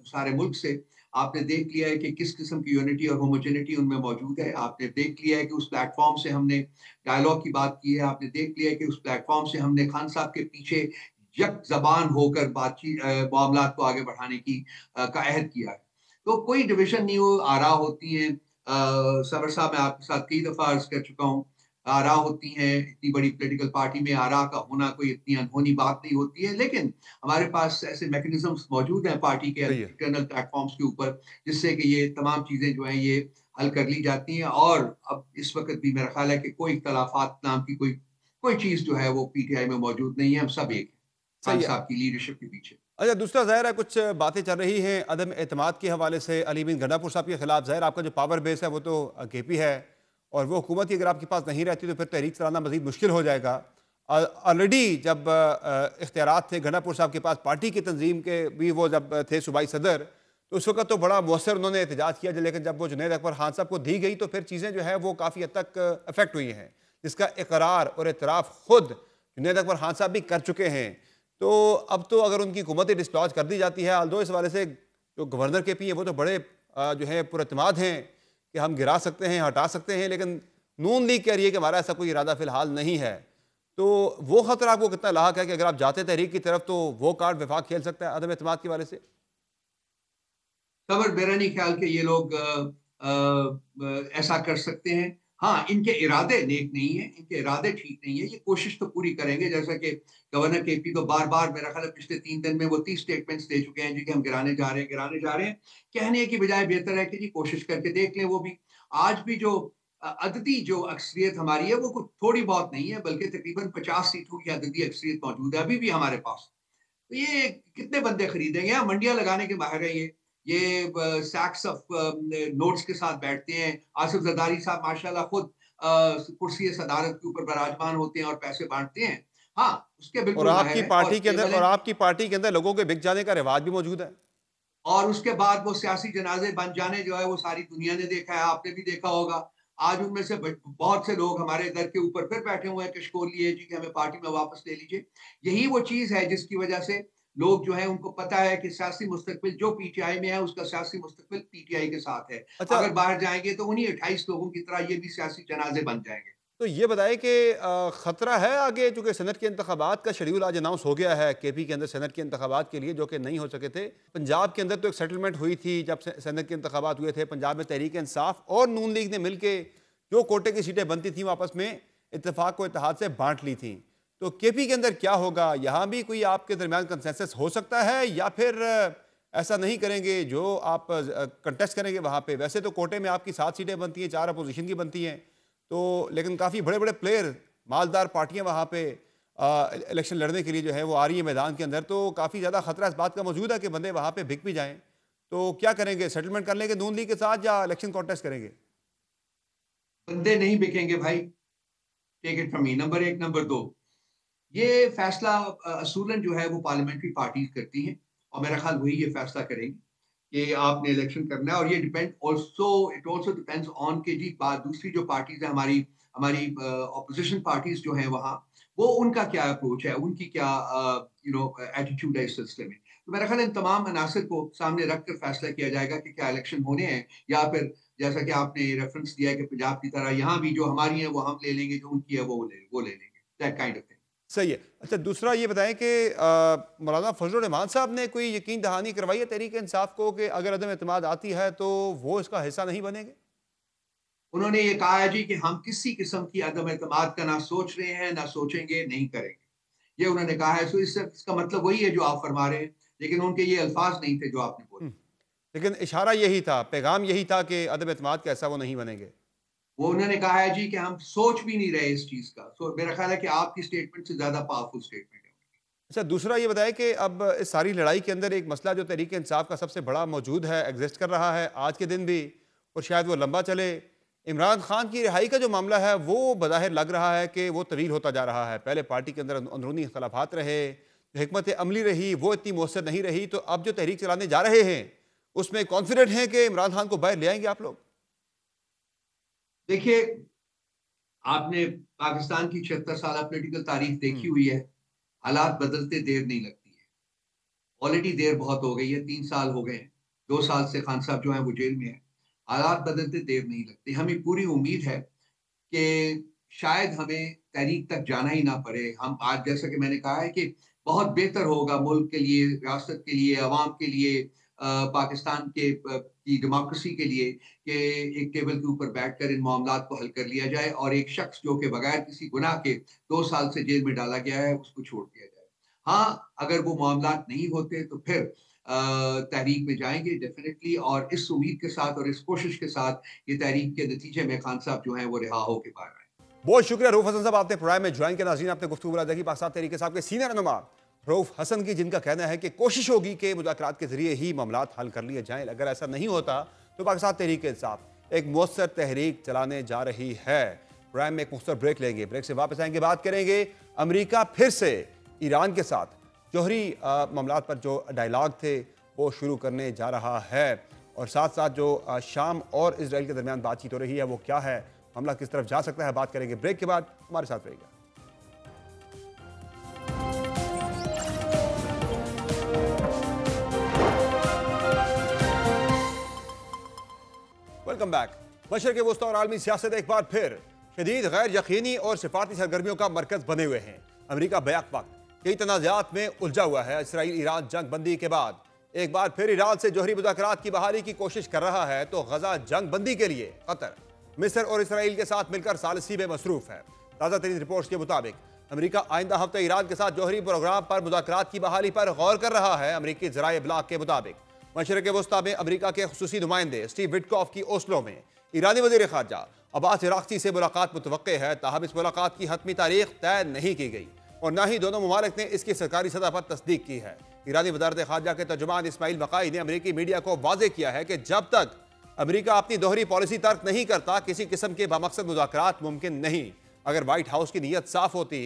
सारे मुल्क से, आपने देख लिया है कि किस किस्म की यूनिटी और होमोजेनिटी उनमें मौजूद है। आपने देख लिया है कि उस प्लेटफॉर्म से हमने डायलॉग की बात की है। आपने देख लिया है कि उस प्लेटफॉर्म से हमने खान साहब के पीछे यक जबान होकर बातचीत मामलात को आगे बढ़ाने की का अहद किया है। तो कोई डिविजन नहीं हो, आरा होती है। सबर साहब, मैं आपके साथ कई दफा अर्ज कर चुका हूँ, आरा होती हैं। इतनी बड़ी पॉलिटिकल पार्टी में आरा का होना कोई इतनी अनहोनी बात नहीं होती है, लेकिन हमारे पास ऐसे मैकेनिज्म्स मौजूद हैं पार्टी के इंटरनल प्लेटफॉर्म्स के ऊपर, जिससे कि ये तमाम चीजें जो हैं ये हल कर ली जाती हैं। और अब इस वक्त भी मेरा ख्याल है कि कोई इख्तलाफात नाम की कोई चीज जो है वो पीटीआई में मौजूद नहीं है। हम सब एक हैं खान साहब की लीडरशिप के पीछे। अच्छा, दूसरा ज़ाहिर है कुछ बातें चल रही हैं अदम एतमाद के हवाले से अली बिन गंडापुर साहब के खिलाफ। ज़ाहिर आपका जो पावर बेस है वो तो केपी है, और वो हुकूमत ही अगर आपके पास नहीं रहती तो फिर तहरीक चलाना मज़ीद मुश्किल हो जाएगा। ऑलरेडी जब इख्तियारात थे गंडापुर साहब के पास, पार्टी की तंजीम के भी वो जब थे सूबाई सदर, तो उस वक्त तो बड़ा मौसर उन्होंने एहतजाज किया, लेकिन जब वो जुनैद अकबर खान साहब को दी गई तो फिर चीज़ें जो है वो काफ़ी हद तक अफेक्ट हुई हैं, जिसका इकरार और एतराफ़ खुद जुनैद अकबर खान साहब भी कर चुके हैं। तो अब तो अगर उनकी हुकूमत डिस्लॉज कर दी जाती है, आल्दो इस वाले से जो गवर्नर के पी हैं वो तो बड़े जो है पुरअतमाद हैं कि हम गिरा सकते हैं, हटा सकते हैं, लेकिन नून लीग कह रही है कि हमारा ऐसा कोई इरादा फिलहाल नहीं है। तो वो खतरा आपको कितना लाक है कि अगर आप जाते तहरीक की तरफ तो वो कार्ड विफाक खेल सकता है अदम एतमाद के वाले से? खबर मेरा नहीं ख्याल कि ये लोग ऐसा कर सकते हैं। हाँ, इनके इरादे नेक नहीं है, इनके इरादे ठीक नहीं है। ये कोशिश तो पूरी करेंगे, जैसा कि गवर्नर केपी तो बार बार मेरा ख्याल है पिछले 3 दिन में वो 30 स्टेटमेंट्स दे चुके हैं जी कि हम गिराने जा रहे हैं। कहने की बजाय बेहतर है कि जी कोशिश करके देख लें। वो भी आज भी जो अददी जो अक्सरियत हमारी है वो कुछ थोड़ी बहुत नहीं है, बल्कि तकरीबन 50 सीटों की अददी अक्सरियत मौजूद है अभी भी हमारे पास। तो ये कितने बंदे खरीदेंगे? यहाँ मंडियां लगाने के बाहर है। ये सैक्स ऑफ नोट्स के साथ बैठते हैं। आसिफ जरदारी साहब माशाल्लाह खुद कुर्सी सदारत के ऊपर विराजमान होते हैं और पैसे बांटते हैं। हाँ, उसके बिल्कुल और आपकी पार्टी के अंदर लोगों के बिक जाने का रिवाज भी मौजूद है। और उसके बाद वो सियासी जनाजे बन जाने जो है वो सारी दुनिया ने देखा है, आपने भी देखा होगा। आज उनमें से बहुत से लोग हमारे दर के ऊपर फिर बैठे हुए हैं, कशकोल लिए जी कि हमें पार्टी में वापस ले लीजिए। यही वो चीज है जिसकी वजह से लोग जो है उनको पता है कि सियासी मुस्तकबिल जो पीटीआई में है उसका सियासी मुस्तकबिल पीटीआई के साथ है। अच्छा, अगर बाहर जाएंगे तो उन्हीं 28 लोगों की तरह ये भी सियासी जनाजे बन जाएंगे। तो ये बताएं कि खतरा है आगे, चूंकि सेनेट के इंतखाबात का शेड्यूल आज अनाउंस हो गया है केपी के अंदर सेनेट के इंतखाबात के लिए, जो कि नहीं हो सके थे। पंजाब के अंदर तो एक सेटलमेंट हुई थी जब सेनेट के इंतखाबात हुए थे। पंजाब में तहरीक इंसाफ और नून लीग ने मिलकर जो कोटे की सीटें बनती थी आपस में इत्तेफाक को इत्तेहाद से बांट ली थी। तो केपी के अंदर क्या होगा? यहाँ भी कोई आपके दरमियान कंसेंसस हो सकता है या फिर ऐसा नहीं करेंगे, जो आप कंटेस्ट करेंगे वहाँ पे? वैसे तो कोटे में आपकी 7 सीटें बनती हैं, 4 अपोजिशन की बनती हैं, तो लेकिन काफ़ी बड़े बड़े प्लेयर, मालदार पार्टियां वहाँ पे इलेक्शन लड़ने के लिए जो है वो आ रही है मैदान के अंदर। तो काफ़ी ज़्यादा खतरा इस बात का मौजूद है कि बंदे वहाँ पे बिक भी जाएं। तो क्या करेंगे, सेटलमेंट कर लेंगे नून लीग के साथ या इलेक्शन कॉन्टेस्ट करेंगे? बंदे नहीं बिकेंगे भाई, take it from me. Number 1। Number 2, ये फैसला असूलन जो है वो पार्लियामेंट्री पार्टीज करती हैं और मेरा ख्याल वही ये फैसला करेंगी कि आपने इलेक्शन करना है। और ये इट ऑल्सो डिपेंड्स ऑन के जी बात दूसरी जो पार्टीज है हमारी हमारी ऑपोजिशन पार्टीज जो है वहाँ, वो उनका क्या अप्रोच है, उनकी क्या एटीट्यूड है इस सिलसिले में। तो मेरा ख्याल इन तमाम अनासर को सामने रख कर फैसला किया जाएगा कि क्या इलेक्शन होने हैं या फिर जैसा कि आपने रेफरेंस दिया है कि पंजाब की तरह यहाँ भी जो हमारी है वो हम ले लेंगे, जो उनकी है वो ले लेंगे, दैट काइंड ऑफ थिंग। सही है। अच्छा, दूसरा ये बताएं कि मौलाना फजलुर रहमान साहब ने कोई यकीन दहानी करवाई है तहरीक इंसाफ को कि अगर अदम एतमाद आती है तो वो इसका हिस्सा नहीं बनेंगे? उन्होंने ये कहा है जी कि हम किसी किस्म की अदम एतमाद का ना सोच रहे हैं, ना सोचेंगे, नहीं करेंगे, ये उन्होंने कहा है। सो इसका मतलब वही है जो आप फरमा रहे हैं, लेकिन उनके ये अल्फाज नहीं थे जो आपने बोले। लेकिन इशारा यही था, पैगाम यही था कि अदम एतमाद का ऐसा वो नहीं बनेंगे। वो उन्होंने कहा है जी कि हम सोच भी नहीं रहे इस चीज का। सो मेरा ख्याल है कि आपकी स्टेटमेंट से ज्यादा पावरफुल स्टेटमेंट है। अच्छा, दूसरा ये बताएं कि अब इस सारी लड़ाई के अंदर एक मसला जो तहरीक इंसाफ का सबसे बड़ा मौजूद है, एग्जिस्ट कर रहा है आज के दिन भी, और शायद वो लंबा चले। इमरान खान की रिहाई का जो मामला है वो बज़ाहिर लग रहा है कि वो तवील होता जा रहा है। पहले पार्टी के अंदर अंदरूनी इख्तलाफात रहे, जो हिकमत अमली रही वो इतनी मौसर नहीं रही, तो अब जो तहरीक चलाने जा रहे हैं उसमें कॉन्फिडेंट हैं कि इमरान खान को बाहर ले आएंगे आप लोग? देखिए, आपने पाकिस्तान की 76 साल पॉलिटिकल तारीख देखी हुई है। हालात बदलते देर नहीं लगती है। ऑलरेडी देर बहुत हो गई है, 3 साल हो गए हैं, 2 साल से खान साहब जो है वो जेल में है। हालात बदलते देर नहीं लगती। हमें पूरी उम्मीद है कि शायद हमें तहरीक तक जाना ही ना पड़े। हम आज जैसा कि मैंने कहा है कि बहुत बेहतर होगा मुल्क के लिए, रियासत के लिए, अवाम के लिए, पाकिस्तान के की डेमोक्रेसी के लिए कि एक टेबल के ऊपर बैठकर इन मामलात को हल कर लिया जाए और एक शख्स जो कि बगैर किसी गुनाह के 2 साल से जेल में डाला गया है उसको छोड़ दिया जाए। हाँ, अगर वो मामलात नहीं होते तो फिर तहरीक में जाएंगे डेफिनेटली, और इस उम्मीद के साथ और इस कोशिश के साथ ये तहरीक के नतीजे में खान साहब जो हैं वो रिहा होकर बाहर आए। बहुत शुक्रिया रऊफ हसन साहब, आपने प्रोग्राम में ज्वाइन किया। नाज़रीन, आपने गुफ्तगू की पाकिस्तान तहरीक साहब के सीनियर रहनुमा रऊफ हसन की, जिनका कहना है कि कोशिश होगी कि मुज़ाकरात के जरिए ही मामलात हल कर लिए जाएं। अगर ऐसा नहीं होता तो पाकिस्तान तहरीक इंसाफ एक मौसर तहरीक चलाने जा रही है। प्रोग्राम में एक मुख्तर ब्रेक लेंगे, ब्रेक से वापस आएंगे, बात करेंगे अमेरिका फिर से ईरान के साथ जौहरी मामलात पर जो डायलॉग थे वो शुरू करने जा रहा है, और साथ साथ जो शाम और इजराइल के दरमियान बातचीत हो रही है वो क्या है, मामला किस तरफ जा सकता है, बात करेंगे ब्रेक के बाद। हमारे साथ रहिएगा। Welcome back. मशरक़ वस्ता और आलमी सियासत एक बार फिर शदीद गैर यकीनी और सिफारती सरगर्मियों का मरकज बने हुए हैं। अमेरिका बैक वक्त कई तनाज़ात में उलझा हुआ है। इसराइल ईरान जंग बंदी के बाद एक बार फिर ईरान से जौहरी मुज़ाकरात की बहाली की कोशिश कर रहा है, तो गजा जंग बंदी के लिए कतर मिस्र और इसराइल के साथ मिलकर सालिसी में मसरूफ है। ताज़ा तरीन रिपोर्ट्स के मुताबिक अमेरिका आइंदा हफ्ते ईरान के साथ जौहरी प्रोग्राम पर मुज़ाकरात की बहाली पर गौर कर रहा है। अमेरिकी ज़राए इब्लाग के मुताबिक मशरक़ वस्ता में अमेरिका के खुसूसी नुमाइंदे स्टीव विटकॉफ की ओस्लो में ईरानी वज़ीर ख़ारजा अब्बास इराक़ची से मुलाकात मुतवक्के है। ताहम इस मुलाकात की हतमी तारीख तय नहीं की गई और न ही दोनों ममालिक ने इसकी सरकारी सतह पर तस्दीक की है। ईरानी वज़ारत ख़ारजा के तर्जुमान इस्माइल मकाई ने अमेरिकी मीडिया को वाज़ेह किया है कि जब तक अमेरिका अपनी दोहरी पॉलिसी तर्क नहीं करता किसी किस्म के बामकसद मुज़ाकरात मुमकिन नहीं। अगर वाइट हाउस की नीयत साफ होती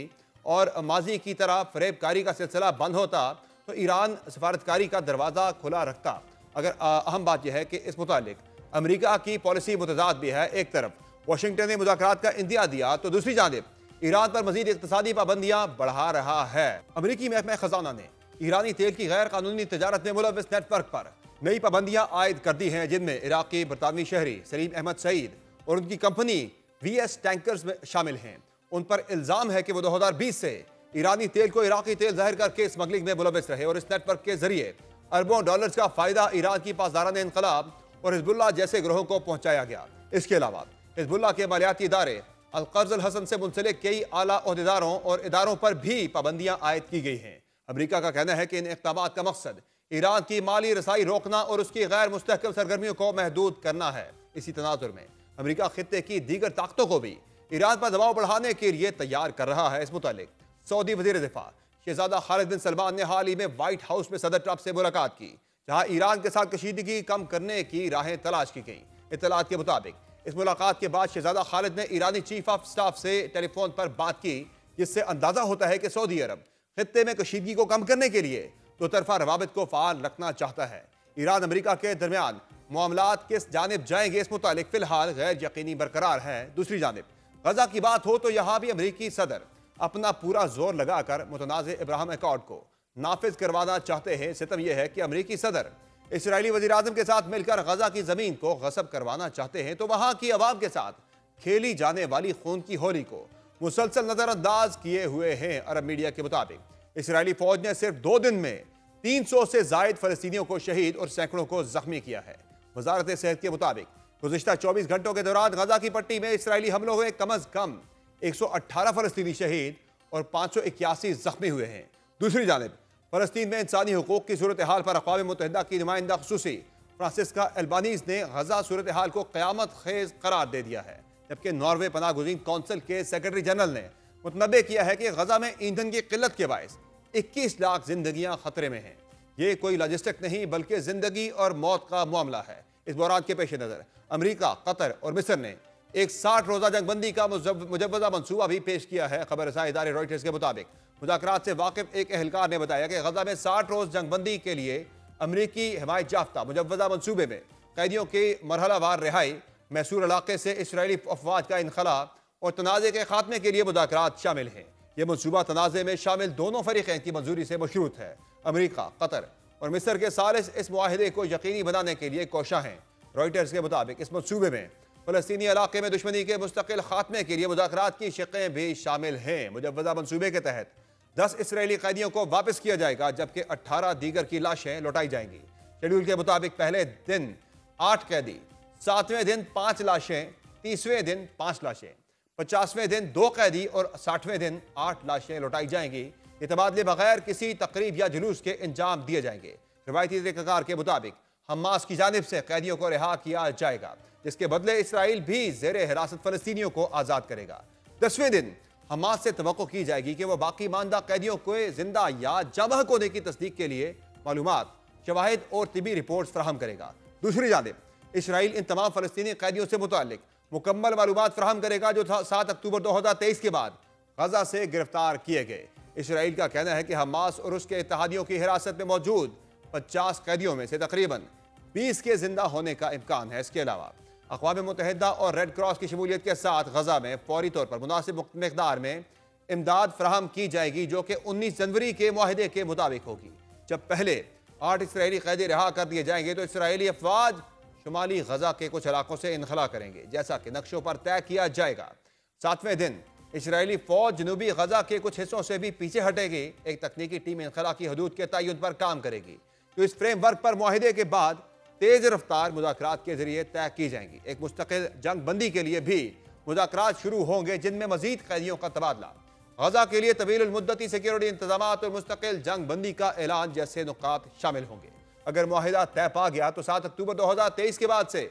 और माजी की तरह फरेबकारी का सिलसिला बंद होता तो ईरान सफारतकारी का दरवाज़ा खुला रखता। अगर अहम बात यह है कि इस मुतालिक अमेरिका की पॉलिसी मुतजाद भी है। एक तरफ वाशिंगटन ने मुज़ाकरात का इंदिया दिया तो दूसरी जानिब ईरान पर मजीद इक़्तिसादी पाबंदियां बढ़ा रहा है। अमेरिकी महकमा खजाना ने ईरानी तेल की गैर कानूनी तजारत में मुलव्वस नेटवर्क पर नई पाबंदियां आयद कर दी हैं, जिनमें इराकी बरतानवी शहरी सलीम अहमद सईद और उनकी कंपनी VS टैंकर्स में शामिल हैं। उन पर इल्जाम है कि वो 2020 से ईरानी तेल को इराकी तेल जाहिर करके स्मगलिंग में मुलव्वस रहे और इस नेटवर्क के जरिए अरबों डॉलर्स का फायदा ईरान की पासदारान इनकलाब और हिजबुल्लाह जैसे ग्रोहों को पहुंचाया गया। इसके अलावा हिजबुल्लाह के मालियाती इदारे अलकर्ज अल हसन से मुंसलिक कई आला ओहदेदारों और इदारों पर भी पाबंदियां आयद की गई हैं। अमरीका का कहना है कि इन इक़दाम का मकसद ईरान की माली रसाई रोकना और उसकी गैर मुस्तहकम सरगर्मियों को महदूद करना है। इसी तनाजुर में अमरीका खित्ते की दीगर ताकतों को भी ईरान पर दबाव बढ़ाने के लिए तैयार कर रहा है। इस मुतालिक सऊदी वज़ीर दिफा शहजादा खालिद बिन सलमान ने हाल ही में व्हाइट हाउस में सदर ट्रंप से मुलाकात की, जहां ईरान के साथ कशीदगी कम करने की राहें तलाश की गई। इत्तलात के मुताबिक इस मुलाकात के बाद शहजादा खालिद ने ईरानी चीफ ऑफ स्टाफ से टेलीफोन पर बात की, जिससे अंदाजा होता है कि सऊदी अरब खित्ते में कशीदगी को कम करने के लिए दो तरफा रवाबित को फाल रखना चाहता है। ईरान अमरीका के दरमियान मामलात किस जानिब जाएंगे, इस मुतालिक फिलहाल गैर यकीनी बरकरार है। दूसरी जानिब गजा की बात हो तो यहाँ भी अमरीकी सदर अपना पूरा जोर लगाकर मुतनाज़ इब्राहिम अकॉर्ड को नाफिज करवाना चाहते हैं। सितम यह है कि अमरीकी सदर इसराइली वज़ीर आज़म के साथ मिलकर गजा की ज़मीन को गसब करवाना चाहते हैं, तो वहाँ की आवाम के साथ खेली जाने वाली खून की होली को मुसलसल नज़रअंदाज किए हुए हैं। अरब मीडिया के मुताबिक इसराइली फौज ने सिर्फ 2 दिन में 300 से जायद फलस्तीनियों को शहीद और सैकड़ों को जख्मी किया है। वजारत सेहत के मुताबिक गुज़िश्ता 24 घंटों के दौरान गजा की पट्टी में इसराइली हमलों में कम अज कम 118 फलस्तीनी शहीद और 581 जख्मी हुए हैं। दूसरी जानिब फलस्तीन में इंसानी हुकूक की सूरत हाल पर अक़वाम मुत्तहिदा की नुमाइंदा खुसूसी फ्रांसिस्का एल्बानीज़ ने गजा सूरत हाल को क़यामत खेज करार दे दिया है, जबकि नॉर्वे पनाह गुज़ीन कौंसिल के सेक्रेटरी जनरल ने मुतनबे किया है कि गजा में ईंधन की किल्लत के बायस 21 लाख जिंदगियां खतरे में हैं। ये कोई लॉजिस्टिक नहीं बल्कि जिंदगी और मौत का मामला है। इस बहरान के पेश नज़र अमरीका, कतर और मिस्र ने एक 60 रोज़ा जंगबंदी का मुजव्वज़ा मंसूबा भी पेश किया है। खबर रसाई इदारे रॉयटर्स के मुताबिक मुज़ाकरात से वाकिफ एक एहलकार ने बताया कि गजा में 60 रोज़ जंगबंदी के लिए अमरीकी हिमायत याफ्ता मुजव्वज़ा मंसूबे में कैदियों की मरहलावार रिहाई, मैसूर इलाके से इसराइली अफवाज का इनखला और तनाज़े के खात्मे के लिए मुज़ाकरात शामिल हैं। यह मनसूबा तनाज़े में शामिल दोनों फरीक़ैन की मंजूरी से मशरूत है। अमरीका, कतर और मिस्र के सालिस इस मुआहिदे को यकीनी बनाने के लिए कोशां हैं। रॉयटर्स के मुताबिक इस मनसूबे में फ़लस्तीनी इलाके में दुश्मनी के मुस्तकिल खात्मे के लिए मुज़ाकरात की शिक़ें भी शामिल हैं। मुजव्वज़ा मनसूबे के तहत 10 इसराइली कैदियों को वापस किया जाएगा, जबकि 18 दीगर की लाशें लौटाई जाएंगी। शेड्यूल के मुताबिक पहले दिन 8 कैदी, 7वें दिन 5 लाशें, 30वें दिन 5 लाशें, 50वें दिन 2 कैदी और 60वें दिन 8 लाशें लौटाई जाएंगी। ये तबादले बगैर किसी तकरीब या जुलूस के इंजाम दिए जाएंगे। रवायती तरीक़ाकार के मुताबिक हमास की जानिब से कैदियों को रिहा किया जाएगा, जिसके बदले इसराइल भी ज़ेरे हिरासत फ़लस्तीनियों को आज़ाद करेगा। 10वें दिन हमास से तवक्को की जाएगी कि वह बाकी मानदा कैदियों को जिंदा या जबह होने की तस्दीक के लिए मालूमात, शवाहिद और तिबी रिपोर्ट्स फराहम करेगा। दूसरी जानिब इसराइल इन तमाम फ़लस्तीनी कैदियों से मुताल्लिक मुकम्मल मालूमात फराहम करेगा जो 7 अक्टूबर 2023 के बाद गजा से गिरफ्तार किए गए। इसराइल का कहना है कि हमास और उसके इत्तेहादियों की हिरासत में मौजूद 50 कैदियों में से तकरीबन 20 के जिंदा होने का इम्कान है। इसके अलावा अक़वाम मुत्तहिदा और रेड क्रॉस की शमूलियत के साथ गजा में फौरी तौर पर मुनासिब मकदार में इमदाद फराहम की जाएगी, जो कि 19 जनवरी के मुआहिदे के मुताबिक होगी। जब पहले 8 इसराइली कैदी रिहा कर दिए जाएंगे तो इसराइली अफवाज शुमाली गजा के कुछ इलाकों से इनखला करेंगे, जैसा कि नक्शों पर तय किया जाएगा। 7वें दिन इसराइली फौज जनूबी गजा के कुछ हिस्सों से भी पीछे हटेगी। एक तकनीकी टीम इनखला की हदूद के तयन पर काम करेगी, जो इस फ्रेमवर्क पर मुआहिदे के बाद तेज रफ्तार मुज़ाकरात के जरिए तय की जाएंगी। एक मुस्तकिल जंग बंदी के लिए भी मुज़ाकरात शुरू होंगे, जिनमें मजीद कैदियों का तबादला, गजा के लिए तवील मुद्दती सिक्योरिटी इंतजाम और मुस्तकिल जंग बंदी का ऐलान जैसे नुकात शामिल होंगे। अगर मुआहिदा तय पा गया तो 7 अक्टूबर 2023 के बाद से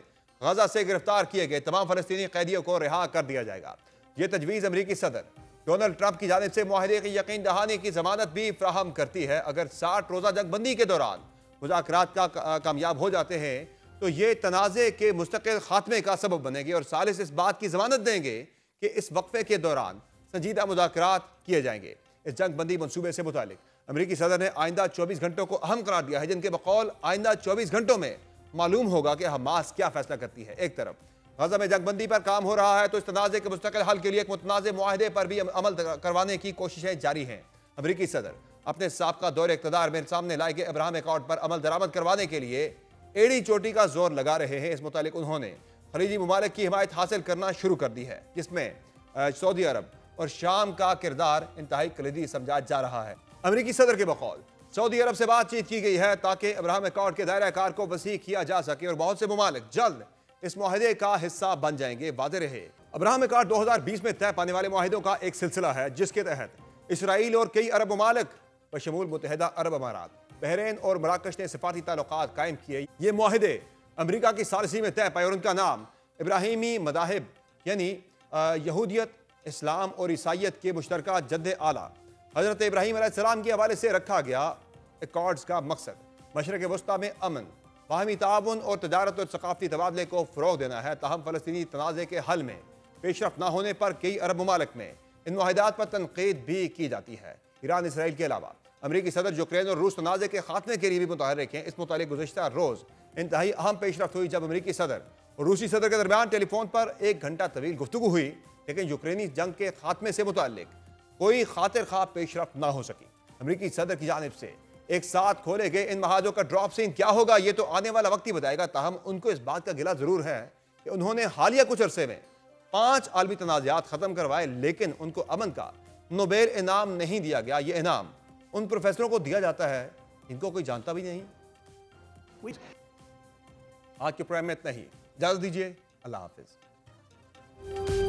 गजा से गिरफ्तार किए गए तमाम फ़लस्तीनी कैदियों को रिहा कर दिया जाएगा। यह तजवीज़ अमरीकी सदर डोनाल्ड ट्रंप की जानिब से मुआहिदे की यकीन दहानी की जमानत भी फ्राहम करती है। अगर 60 रोज़ा जंग बंदी के दौरान मुज़ाकरात का कामयाब हो जाते हैं तो ये तनाज़े के मुस्तकिल खात्मे का सबब बनेगी और सालिस इस बात की जमानत देंगे कि इस वक्फे के दौरान संजीदा मुज़ाकरात किए जाएंगे। इस जंग बंदी मनसूबे से मुतालिक अमरीकी सदर ने आइंदा 24 घंटों को अहम करार दिया है, जिनके बकौल आइंदा 24 घंटों में मालूम होगा कि हमास क्या फैसला करती है। एक तरफ गजा में जंग बंदी पर काम हो रहा है तो इस तनाज़े के मुस्तकिल हल के लिए एक मुतनाज़े मुआहिदे पर भी अमल करवाने की कोशिशें जारी हैं। अमरीकी सदर अपने साबका दौरे इक़्तिदार में सामने लाए गए अब्राहम अकॉर्ड पर अमल दरामद करवाने के लिए एड़ी चोटी का जोर लगा रहे हैं। इस मुतालिक उन्होंने खलीजी ममालिक की हिमायत हासिल करना शुरू कर दी है, जिसमें सऊदी अरब और शाम का किरदार इंतहाई कलीदी समझा जा रहा है। अमरीकी सदर के बकौल सऊदी अरब से बातचीत की गई है ताकि अब्राहम अकॉर्ड के दायरा कार को वसी किया जा सके और बहुत से ममालिक जल्द इस मुआहदे का हिस्सा बन जाएंगे। वादे रहे अब्राहम अकॉर्ड 2020 में तय पाने वाले मुआहदों का एक सिलसिला है, जिसके तहत इसराइल और कई अरब ममालिक बशमूल मुत्तहिदा अरब अमारात, बहरीन और मराकश ने सिफाती ताल्लुकात कायम किए। ये मुआहदे अमरीका की सालिसी में तय पाए और उनका नाम इब्राहिमी मदाहिब यानी यहूदियत, इस्लाम और ईसाइयत के मुश्तरका जद्द आला हज़रत इब्राहीम अलैहिस्सलाम के हवाले से रखा गया। अकॉर्ड्स का मकसद मशरक़ वस्ता में अमन, बाहमी ताउन और तजारत और सकाफती तबादले को फ़रोग़ देना है। ताहम फ़लस्तीनी तनाज़े के हल में पेशरफ न होने पर कई अरब ममालिक में इन मुआहदात पर तनक़ीद भी की जाती है। ईरान, इसराइल के अलावा अमरीकी सदर यूक्रेन और रूस तनाज़े के खात्मे के लिए भी मुतहर्रिक हैं। इस मुतालिक गुज़िश्ता रोज़ इंतहाई अहम पेशरफ हुई जब अमरीकी सदर और रूसी सदर के दरमियान टेलीफोन पर 1 घंटा तवील गुफ्तगू हुई, लेकिन यूक्रेनी जंग के खात्मे से मुताल्लिक कोई खातिर ख्वाह पेशरफ ना हो सकी। अमरीकी सदर की जानिब से एक साथ खोले गए इन महाजों का ड्रॉप सीन क्या होगा, ये तो आने वाला वक्त ही बताएगा। ताहम उनको इस बात का गिला जरूर है कि उन्होंने हालिया कुछ अरसे में 5 आलमी तनाज़ात खत्म करवाए, लेकिन उनको अमन का नोबेल इनाम नहीं दिया गया। ये इनाम उन प्रोफेसरों को दिया जाता है इनको कोई जानता भी नहीं। आज के प्रोग्राम में इतना ही, इजाजत दीजिए, अल्लाह हाफिज।